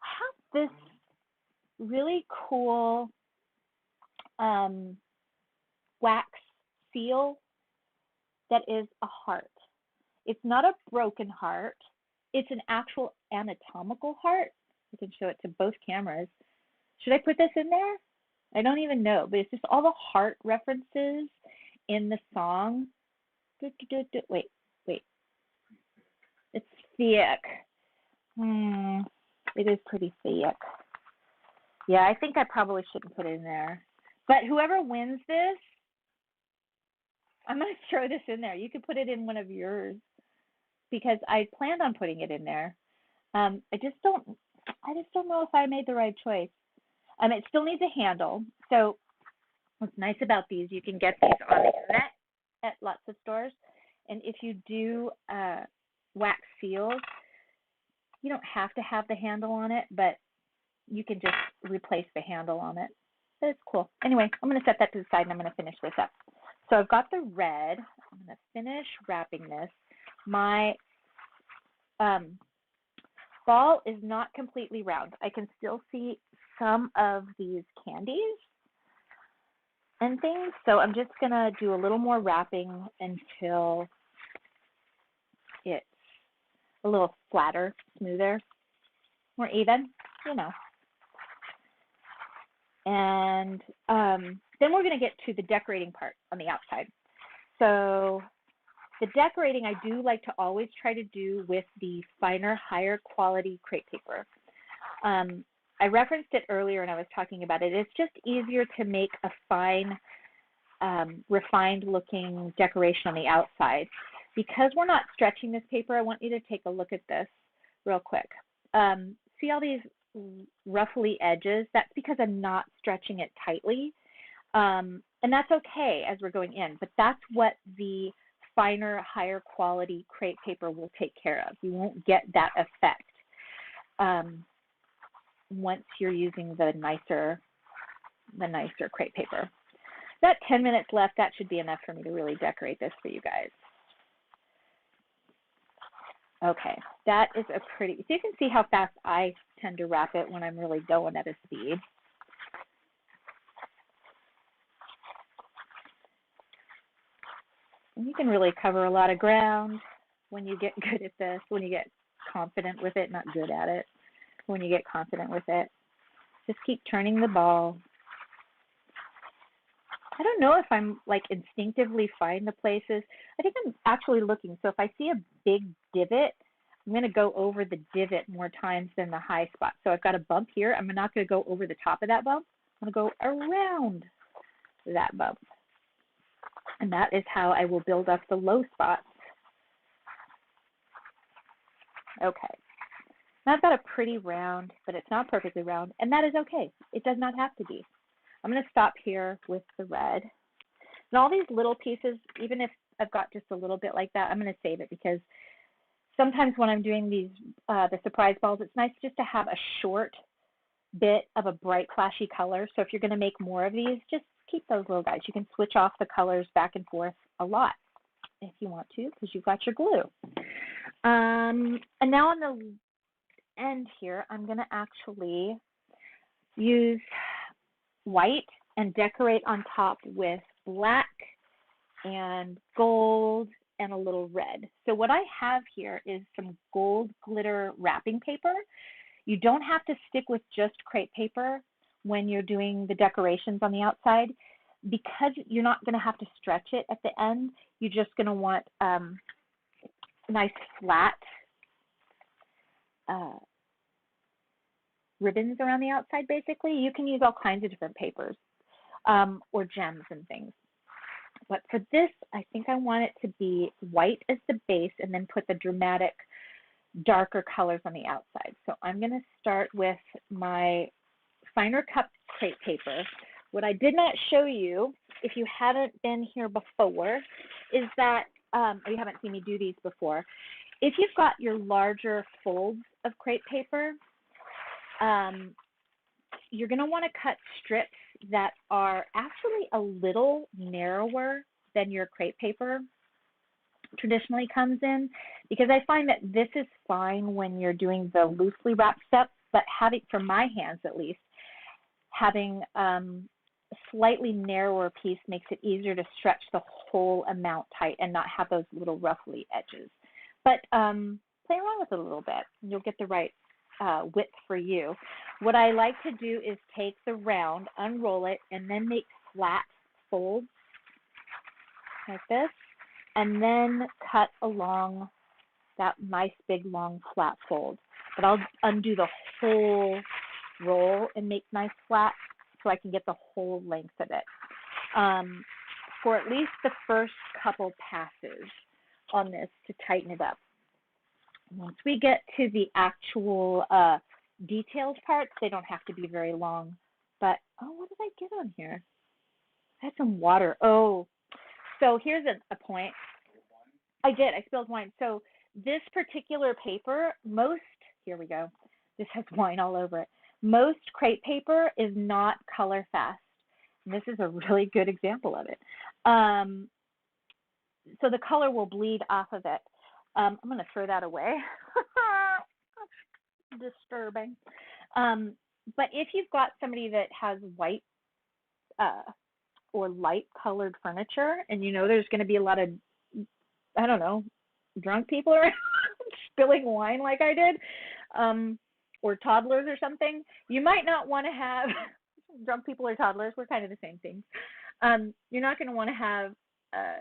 I have this really cool wax seal that is a heart. It's not a broken heart. It's an actual anatomical heart. I can show it to both cameras. Should I put this in there? I don't even know, but it's just all the heart references in the song. Wait. It's thick. It is pretty thick. Yeah, I think I probably shouldn't put it in there. But whoever wins this, I'm going to throw this in there. You could put it in one of yours because I planned on putting it in there. I just don't know if I made the right choice. It still needs a handle. So what's nice about these, you can get these on the internet at lots of stores. And if you do wax seals, you don't have to have the handle on it, but you can just replace the handle on it. But it's cool. Anyway, I'm going to set that to the side and I'm going to finish this up. So I've got the red. I'm going to finish wrapping this. My ball is not completely round. I can still see some of these candies and things. So I'm just going to do a little more wrapping until it's a little flatter, smoother, more even, you know. And then we're going to get to the decorating part on the outside. So the decorating I do like to always try to do with the finer, higher quality crepe paper. I referenced it earlier and I was talking about it. It's just easier to make a fine, refined looking decoration on the outside. Because we're not stretching this paper, I want you to take a look at this real quick. See all these ruffly edges? That's because I'm not stretching it tightly. And that's okay as we're going in, but that's what the finer, higher quality crepe paper will take care of. You won't get that effect once you're using the nicer crepe paper. About 10 minutes left. That should be enough for me to really decorate this for you guys. Okay, that is a pretty, so you can see how fast I tend to wrap it when I'm really going at a speed. And you can really cover a lot of ground when you get good at this, when you get confident with it, not good at it, when you get confident with it. Just keep turning the ball. I don't know if I'm like instinctively find the places. I think I'm actually looking. So if I see a big divot, I'm going to go over the divot more times than the high spot. So I've got a bump here. I'm not going to go over the top of that bump. I'm going to go around that bump. And that is how I will build up the low spots. Okay. Now I've got a pretty round, but it's not perfectly round, and that is okay. It does not have to be. I'm going to stop here with the red. And all these little pieces, even if I've got just a little bit like that, I'm going to save it because sometimes when I'm doing these, the surprise balls, it's nice just to have a short bit of a bright, flashy color. So if you're going to make more of these, just keep those little guys. You can switch off the colors back and forth a lot if you want to because you've got your glue. And now on the end here, I'm going to actually use white and decorate on top with black and gold and a little red. So what I have here is some gold glitter wrapping paper. You don't have to stick with just crepe paper when you're doing the decorations on the outside because you're not going to have to stretch it at the end. You're just going to want nice flat ribbons around the outside, basically. You can use all kinds of different papers or gems and things. But for this, I think I want it to be white as the base and then put the dramatic darker colors on the outside. So I'm going to start with my finer cut crepe paper. What I did not show you, if you haven't been here before, is that, or you haven't seen me do these before, if you've got your larger folds of crepe paper, you're going to want to cut strips that are actually a little narrower than your crepe paper traditionally comes in, because I find that this is fine when you're doing the loosely wrapped stuff, but having, for my hands at least, having a slightly narrower piece makes it easier to stretch the whole amount tight and not have those little ruffly edges. But play around with it a little bit, and you'll get the right width for you. What I like to do is take the round, unroll it, and then make flat folds like this, and then cut along that nice big long flat fold. But I'll undo the whole roll and make nice flat so I can get the whole length of it for at least the first couple passes on this to tighten it up. Once we get to the actual detailed parts, they don't have to be very long. But, oh, what did I get on here? I had some water. Oh, so here's a point. I did. I spilled wine. So this particular paper, here we go. This has wine all over it. Most crepe paper is not color fast. And this is a really good example of it. So the color will bleed off of it. I'm going to throw that away. Disturbing. But if you've got somebody that has white or light colored furniture, and you know there's going to be a lot of, I don't know, drunk people around spilling wine like I did, or toddlers or something, you might not want to have, drunk people or toddlers, we're kind of the same thing. You're not going to want to have,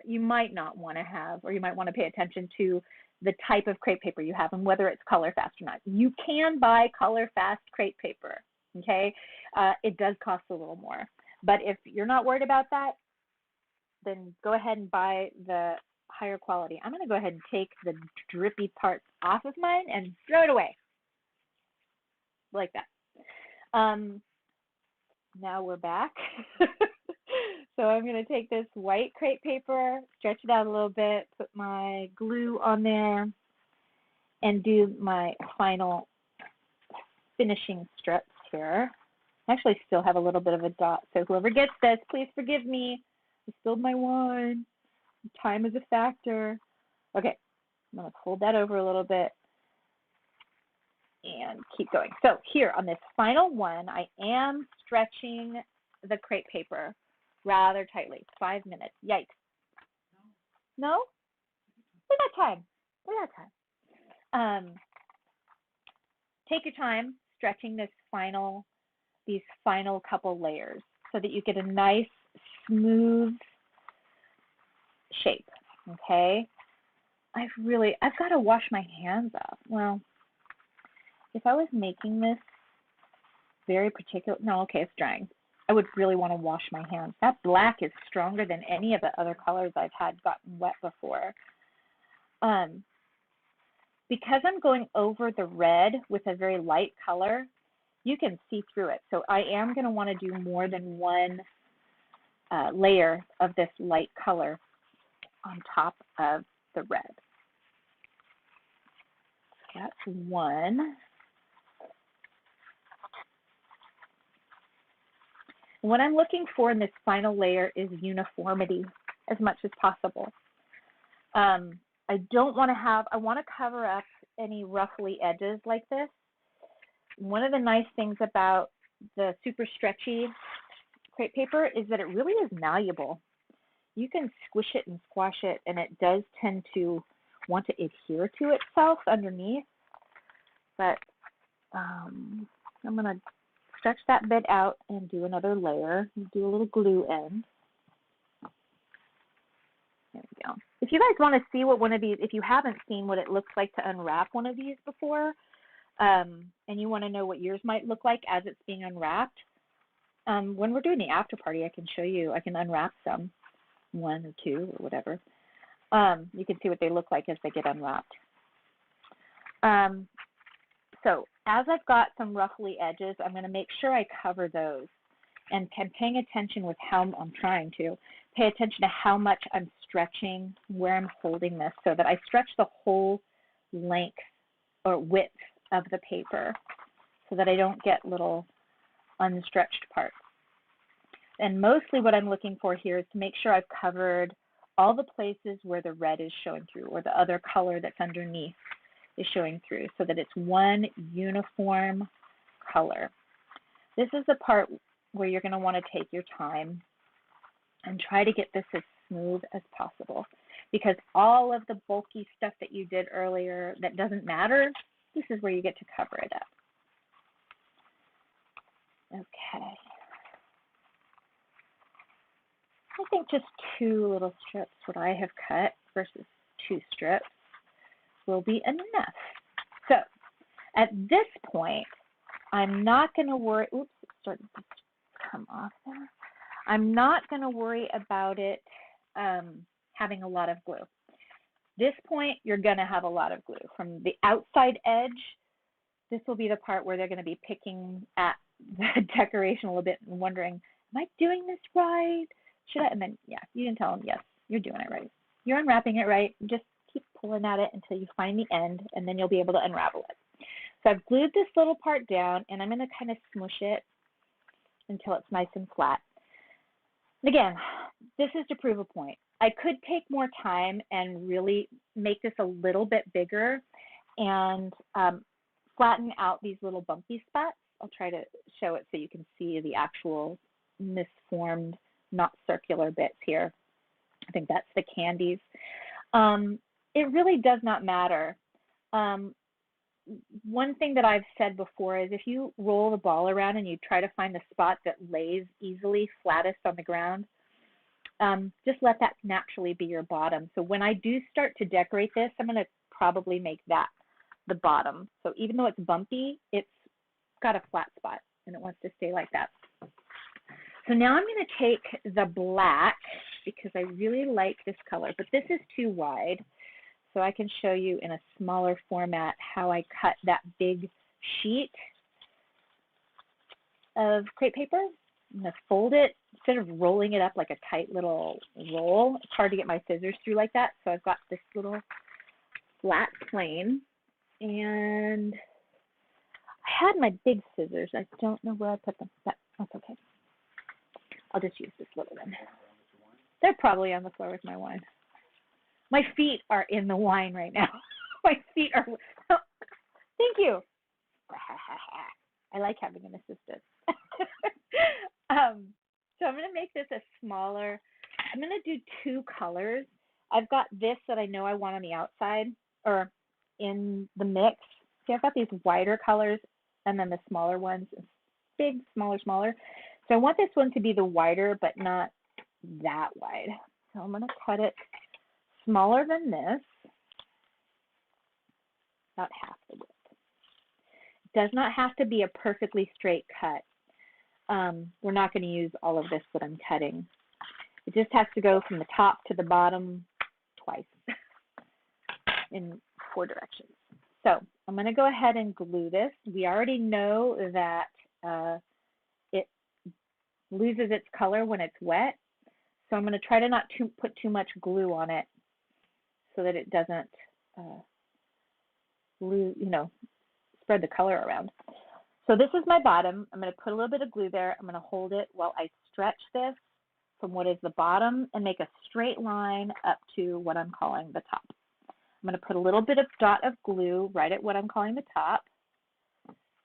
you might not want to have, or you might want to pay attention to the type of crepe paper you have and whether it's color fast or not. You can buy color fast crepe paper, okay? It does cost a little more. But if you're not worried about that, then go ahead and buy the higher quality. I'm going to go ahead and take the drippy parts off of mine and throw it away. Like that. Now we're back. So I'm going to take this white crepe paper, stretch it out a little bit, put my glue on there, and do my final finishing strips here. I actually still have a little bit of a dot, so whoever gets this, please forgive me. I spilled my wine. Time is a factor. Okay, I'm going to fold that over a little bit and keep going. So here on this final one, I am stretching the crepe paper rather tightly. 5 minutes. Yikes. No? We got time. We got time. Take your time stretching these final couple layers so that you get a nice smooth shape. Okay? I've got to wash my hands off. Well, if I was making this very particular, no, okay, it's drying. I would really want to wash my hands. That black is stronger than any of the other colors I've had gotten wet before. But because I'm going over the red with a very light color, you can see through it. So I am going to want to do more than one layer of this light color on top of the red. That's one. What I'm looking for in this final layer is uniformity as much as possible. I don't want to have, I want to cover up any ruffly edges like this. One of the nice things about the super stretchy crepe paper is that it really is malleable. You can squish it and squash it, and it does tend to want to adhere to itself underneath. But I'm going to stretch that bit out and do another layer. Do a little glue end. There we go. If you guys want to see what one of these, if you haven't seen what it looks like to unwrap one of these before, and you want to know what yours might look like as it's being unwrapped, when we're doing the after party, I can show you, I can unwrap some, one or two or whatever. You can see what they look like as they get unwrapped. So as I've got some ruffly edges, I'm going to make sure I cover those. And I'm paying attention with how I'm trying to pay attention to how much I'm stretching, where I'm holding this, so that I stretch the whole length or width of the paper so that I don't get little unstretched parts. And mostly what I'm looking for here is to make sure I've covered all the places where the red is showing through or the other color that's underneath is showing through so that it's one uniform color. This is the part where you're going to want to take your time and try to get this as smooth as possible, because all of the bulky stuff that you did earlier that doesn't matter, this is where you get to cover it up. Okay. I think just 2 little strips, what I have cut versus 2 strips, will be enough. So at this point, I'm not going to worry, oops, it started to come off there. I'm not going to worry about it having a lot of glue. This point, you're going to have a lot of glue. From the outside edge, this will be the part where they're going to be picking at the decoration a little bit and wondering, am I doing this right? Should I? And then, yeah, you can tell them, yes, you're doing it right. You're unwrapping it right. Just keep pulling at it until you find the end, and then you'll be able to unravel it. So I've glued this little part down, and I'm going to kind of smush it until it's nice and flat. Again, this is to prove a point. I could take more time and really make this a little bit bigger and flatten out these little bumpy spots. I'll try to show it so you can see the actual misformed, not circular bits here. I think that's the candies. It really does not matter. One thing that I've said before is if you roll the ball around and you try to find the spot that lays easily flattest on the ground, just let that naturally be your bottom. So when I do start to decorate this, I'm going to probably make that the bottom. So even though it's bumpy, it's got a flat spot and it wants to stay like that. So now I'm going to take the black because I really like this color, but this is too wide. So I can show you in a smaller format how I cut that big sheet of crepe paper. I'm going to fold it instead of rolling it up like a tight little roll. It's hard to get my scissors through like that. So I've got this little flat plane, and I had my big scissors. I don't know where I put them. That's okay. I'll just use this little one. They're probably on the floor with my wine. My feet are in the wine right now. My feet are, thank you. I like having an assistant. So I'm going to make this a smaller, I'm going to do 2 colors. I've got this that I know I want on the outside or in the mix. See, I've got these wider colors and then the smaller ones, big, smaller, smaller. So I want this one to be the wider, but not that wide. So I'm going to cut it smaller than this, about half the width. It does not have to be a perfectly straight cut. We're not going to use all of this that I'm cutting. It just has to go from the top to the bottom twice in 4 directions. So I'm going to go ahead and glue this. We already know that it loses its color when it's wet. So I'm going to try to not put too much glue on it so that it doesn't spread the color around. So this is my bottom. I'm going to put a little bit of glue there. I'm going to hold it while I stretch this from what is the bottom and make a straight line up to what I'm calling the top. I'm going to put a little bit of dot of glue right at what I'm calling the top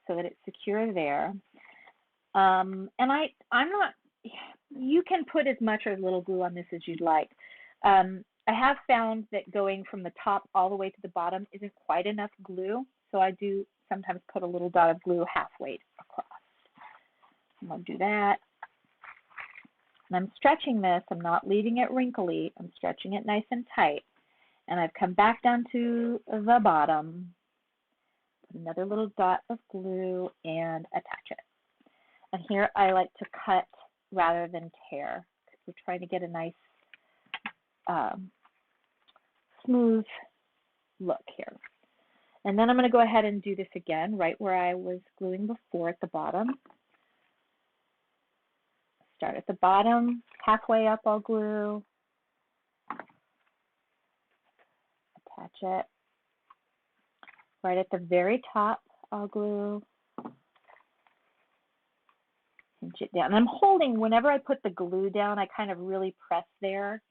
so that it's secure there. And I'm not, you can put as much or as little glue on this as you'd like. I have found that going from the top all the way to the bottom isn't quite enough glue, so I do sometimes put a little dot of glue halfway across. I'm going to do that. And I'm stretching this. I'm not leaving it wrinkly. I'm stretching it nice and tight. And I've come back down to the bottom, put another little dot of glue, and attach it. And here I like to cut rather than tear because we're trying to get a nice smooth look here. And then I'm going to go ahead and do this again right where I was gluing before at the bottom. Start at the bottom, halfway up I'll glue, attach it. Right at the very top I'll glue, pinch it down. And I'm holding, whenever I put the glue down, I kind of really press there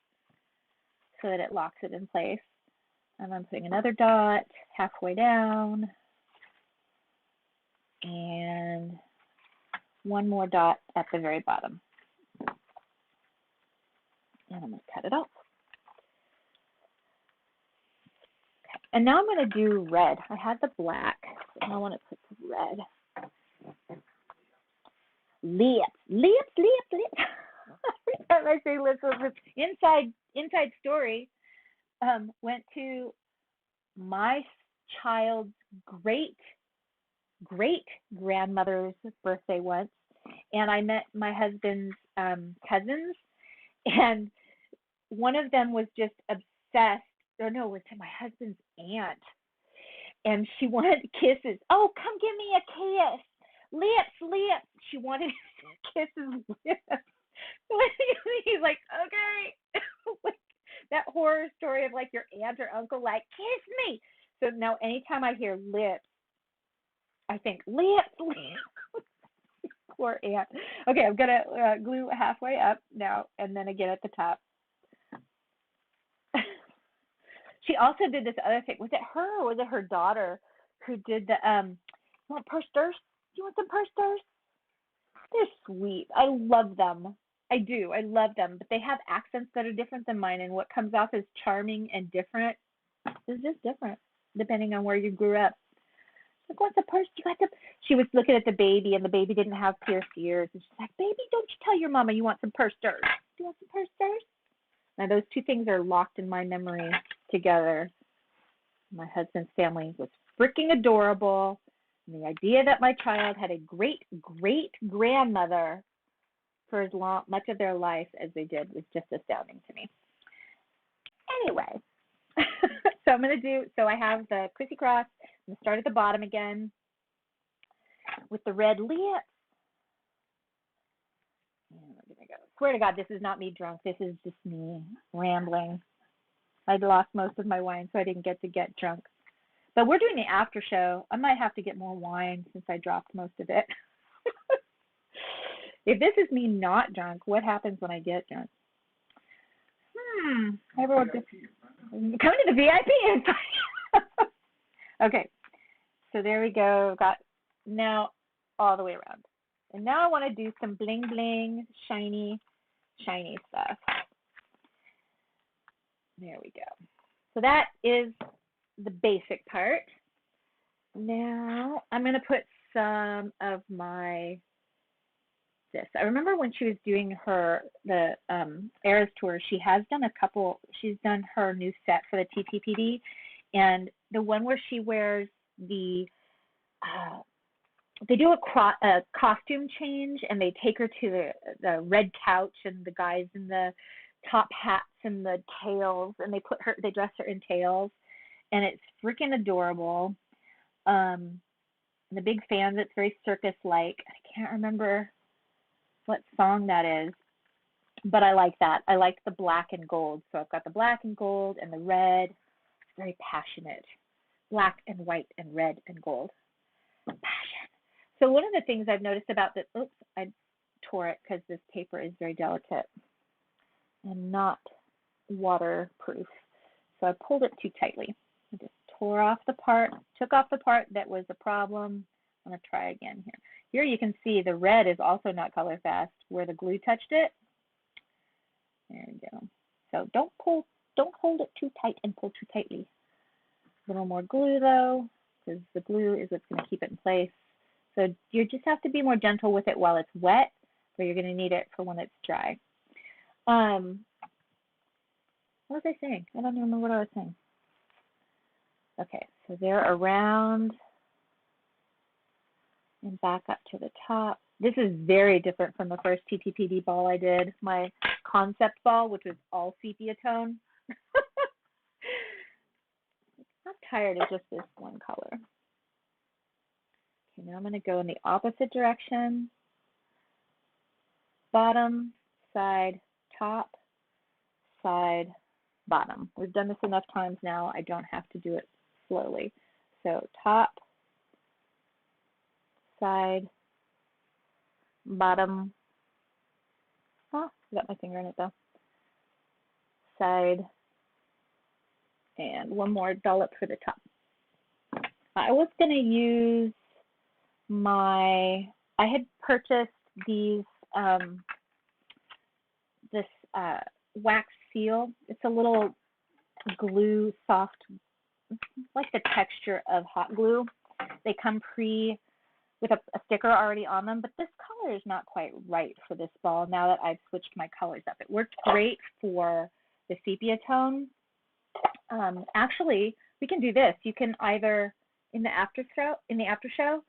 so that it locks it in place. And I'm putting another dot halfway down and one more dot at the very bottom. And I'm going to cut it off. Okay. And now I'm going to do red. I had the black, and I want to put the red. Lips, lips, lips, lips. Every time I say lips, it's inside story. Went to my child's great grandmother's birthday once, and I met my husband's cousins, and one of them was just obsessed. Or no, it was to my husband's aunt, and she wanted kisses. Oh, come give me a kiss. Lips, lips. She wanted to kiss his lips. He's like, okay. Like that horror story of like your aunt or uncle, like, kiss me. So now anytime I hear lips, I think lips, lips. Poor aunt. Okay, I'm going to glue halfway up now and then again at the top. She also did this other thing. Was it her or was it her daughter who did the, you want purse stirs? Do you want some purse stirs? They're sweet. I love them. I do. I love them. But they have accents that are different than mine, and what comes off as charming and different is just different depending on where you grew up. Like, what's a purse? You got the. She was looking at the baby, and the baby didn't have pierced ears, and she's like, "Baby, don't you tell your mama you want some purse stirs? Do you want some purse stirs?" Now those two things are locked in my memory together. My husband's family was freaking adorable, and the idea that my child had a great grandmother for as much of their life as they did was just astounding to me. Anyway, so I'm going to do, so I have the Chrissy cross. I'm going to start at the bottom again with the red lips. And we're going to go. Swear to God, this is not me drunk. This is just me rambling. I'd lost most of my wine, so I didn't get drunk. But we're doing the after show. I might have to get more wine since I dropped most of it. If this is me not drunk, what happens when I get drunk? Everyone just come to the VIP. Okay, so there we go. Got now all the way around. And now I want to do some bling bling, shiny stuff. There we go. So that is the basic part. Now I'm going to put some of my this. I remember when she was doing the Eras tour, she has done she's done her new set for the TTPD, and the one where she wears the they do a costume change, and they take her to the red couch, and the guys in the top hats and the tails, and they dress her in tails, and it's freaking adorable. The big fans, it's very circus-like. I can't remember what song that is, but I like that. I like the black and gold. So I've got the black and gold and the red. It's very passionate. Black and white and red and gold. Passion. So one of the things I've noticed about this, oops, I tore it because this paper is very delicate and not waterproof. So I pulled it too tightly. I just tore off the part, took off the part that was a problem. I'm going to try again here. Here you can see the red is also not color fast where the glue touched it. There we go. So don't hold it too tight and pull too tightly. A little more glue though, because the glue is what's going to keep it in place. So you just have to be more gentle with it while it's wet, but you're going to need it for when it's dry. What was I saying? I don't even remember what I was saying. Okay, so they're around and back up to the top. This is very different from the first TTPD ball I did, my concept ball, which was all sepia tone. I'm tired of just this one color. Okay, now I'm going to go in the opposite direction. Bottom, side, top, side, bottom. We've done this enough times now, I don't have to do it slowly. So top, side, bottom. Oh, I got my finger in it though. Side, and one more dollop for the top. I was going to use I had purchased these, this wax seal. It's a little glue, soft, like the texture of hot glue. They come with a sticker already on them, but this color is not quite right for this ball now that I've switched my colors up. It worked great for the sepia tone. Actually, we can do this. You can either, in the after show,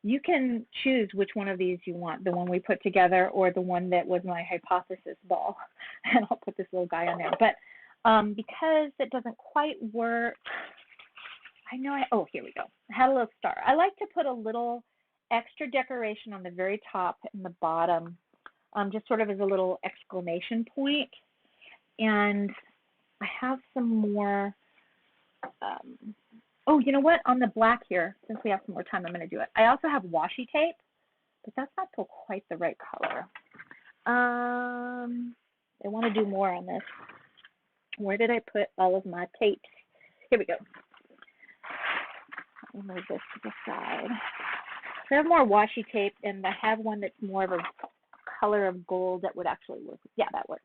you can choose which one of these you want, the one we put together or the one that was my hypothesis ball. And I'll put this little guy on there. But because it doesn't quite work, oh, here we go. I had a little star. I like to put a little extra decoration on the very top and the bottom, just sort of as a little exclamation point. And I have some more, oh, you know what? On the black here, since we have some more time, I'm going to do it. I also have washi tape, but that's not quite the right color. I want to do more on this. Where did I put all of my tapes? Here we go. Let me move this to the side. So I have more washi tape, and I have one that's more of a color of gold that would actually work. Yeah, that works.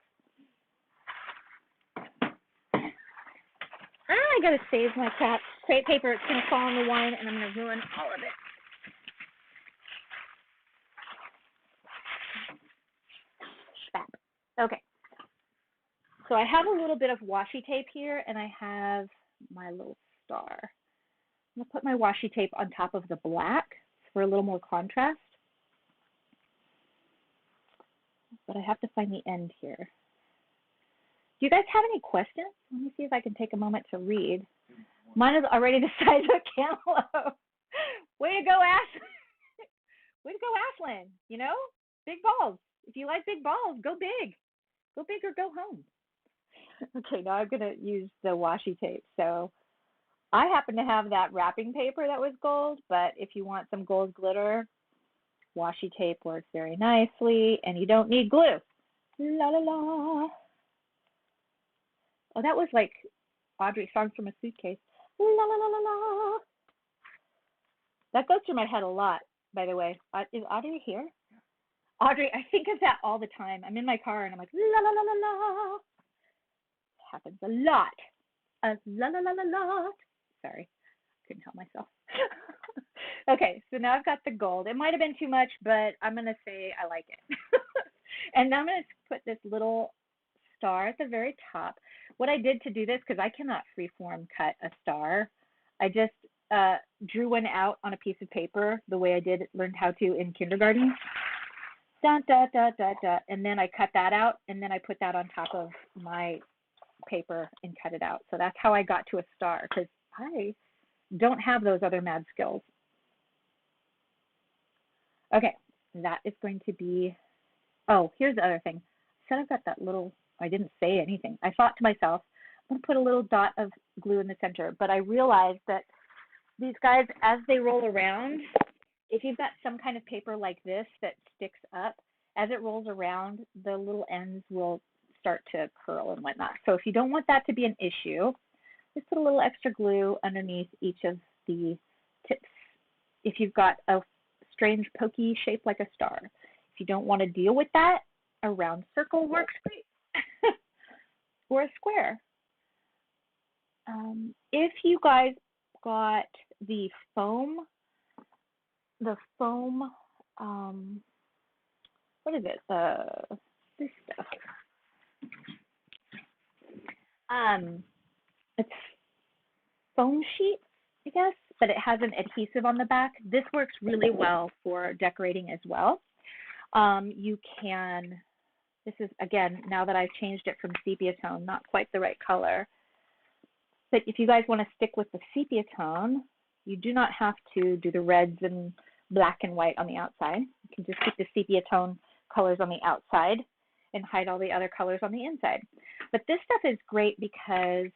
I gotta save my crepe paper. It's gonna fall in the wine, and I'm gonna ruin all of it. Spap. Okay. So I have a little bit of washi tape here, and I have my little star. I'm gonna put my washi tape on top of the black for a little more contrast. But I have to find the end here. Do you guys have any questions? Let me see if I can take a moment to read. Mine is already the size of a cantaloupe. Way to go, Ash. Way to go, Ashlyn. You know, big balls. If you like big balls, go big. Go big or go home. Okay, now I'm going to use the washi tape. So I happen to have that wrapping paper that was gold, but if you want some gold glitter, washi tape works very nicely, and you don't need glue. La la la. Oh, that was like Audrey, Songs from a Suitcase. La la la la la. That goes through my head a lot, by the way. Is Audrey here? Audrey, I think of that all the time. I'm in my car and I'm like, la la la la la. It happens a lot. La la la la la. Sorry, couldn't help myself. Okay, so now I've got the gold. It might have been too much, but I'm going to say I like it. And now I'm going to put this little star at the very top. What I did to do this, because I cannot freeform cut a star, I just drew one out on a piece of paper the way I learned how to in kindergarten. Dot, dot, dot, dot, dot. And then I cut that out, and then I put that on top of my paper and cut it out. So that's how I got to a star, because I don't have those other mad skills. Okay, that is going to be, oh, here's the other thing. I said I've got that little, I didn't say anything. I thought to myself, I'm going to put a little dot of glue in the center, but I realized that these guys, as they roll around, if you've got some kind of paper like this that sticks up, as it rolls around, the little ends will start to curl and whatnot. So if you don't want that to be an issue, just put a little extra glue underneath each of the tips. If you've got a strange pokey shape like a star, if you don't want to deal with that, a round circle works great, or a square. If you guys got the foam, what is it? This stuff. It's foam sheet, I guess, but it has an adhesive on the back. This works really well for decorating as well. You can, this is, again, now that I've changed it from sepia tone, not quite the right color, but if you guys want to stick with the sepia tone, you do not have to do the reds and black and white on the outside. You can just keep the sepia tone colors on the outside and hide all the other colors on the inside. But this stuff is great because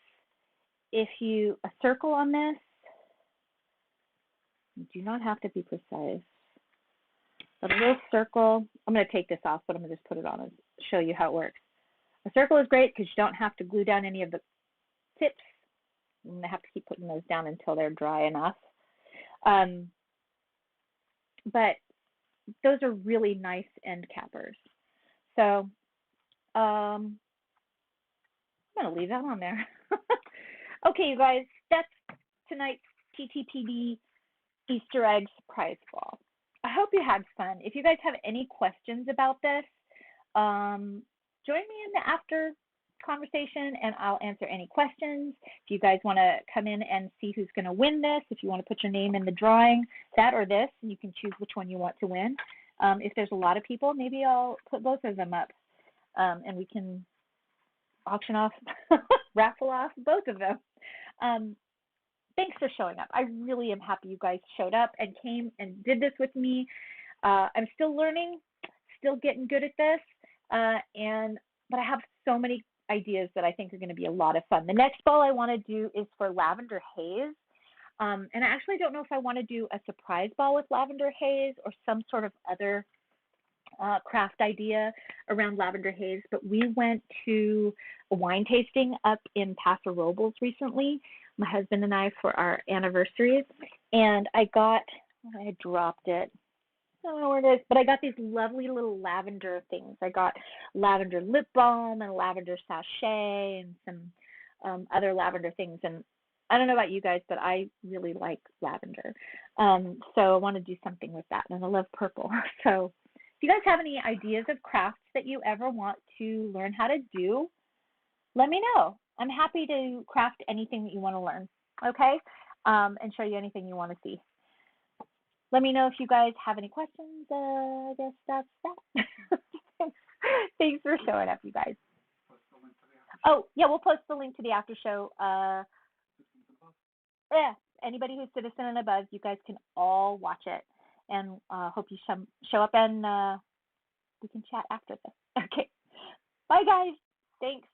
if you, a circle on this, you do not have to be precise. But a little circle, I'm going to take this off, but I'm going to just put it on and show you how it works. A circle is great because you don't have to glue down any of the tips. And I have to keep putting those down until they're dry enough. But those are really nice end cappers. So I'm going to leave that on there. Okay, you guys, that's tonight's TTPD Easter egg surprise ball. I hope you had fun. If you guys have any questions about this, join me in the after conversation and I'll answer any questions. If you guys want to come in and see who's going to win this, if you want to put your name in the drawing, that or this, and you can choose which one you want to win. If there's a lot of people, maybe I'll put both of them up and we can auction off, raffle off both of them. Thanks for showing up. I really am happy you guys showed up and came and did this with me. I'm still learning, still getting good at this, but I have so many ideas that I think are going to be a lot of fun. The next ball I want to do is for lavender haze. And I actually don't know if I want to do a surprise ball with lavender haze or some sort of other craft idea around lavender haze, but we went to a wine tasting up in Paso Robles recently, my husband and I, for our anniversary, and I dropped it. I don't know where it is, but I got these lovely little lavender things. I got lavender lip balm and lavender sachet and some other lavender things. And I don't know about you guys, but I really like lavender. So I want to do something with that. And I love purple. So if you guys have any ideas of crafts that you ever want to learn how to do, let me know. I'm happy to craft anything that you want to learn, okay? And show you anything you want to see. Let me know if you guys have any questions. I guess that's that. Thanks for showing up, you guys. Oh, yeah, we'll post the link to the after show. Yeah, anybody who's citizen and above, you guys can all watch it. And hope you show up and we can chat after this. Okay. Bye, guys. Thanks.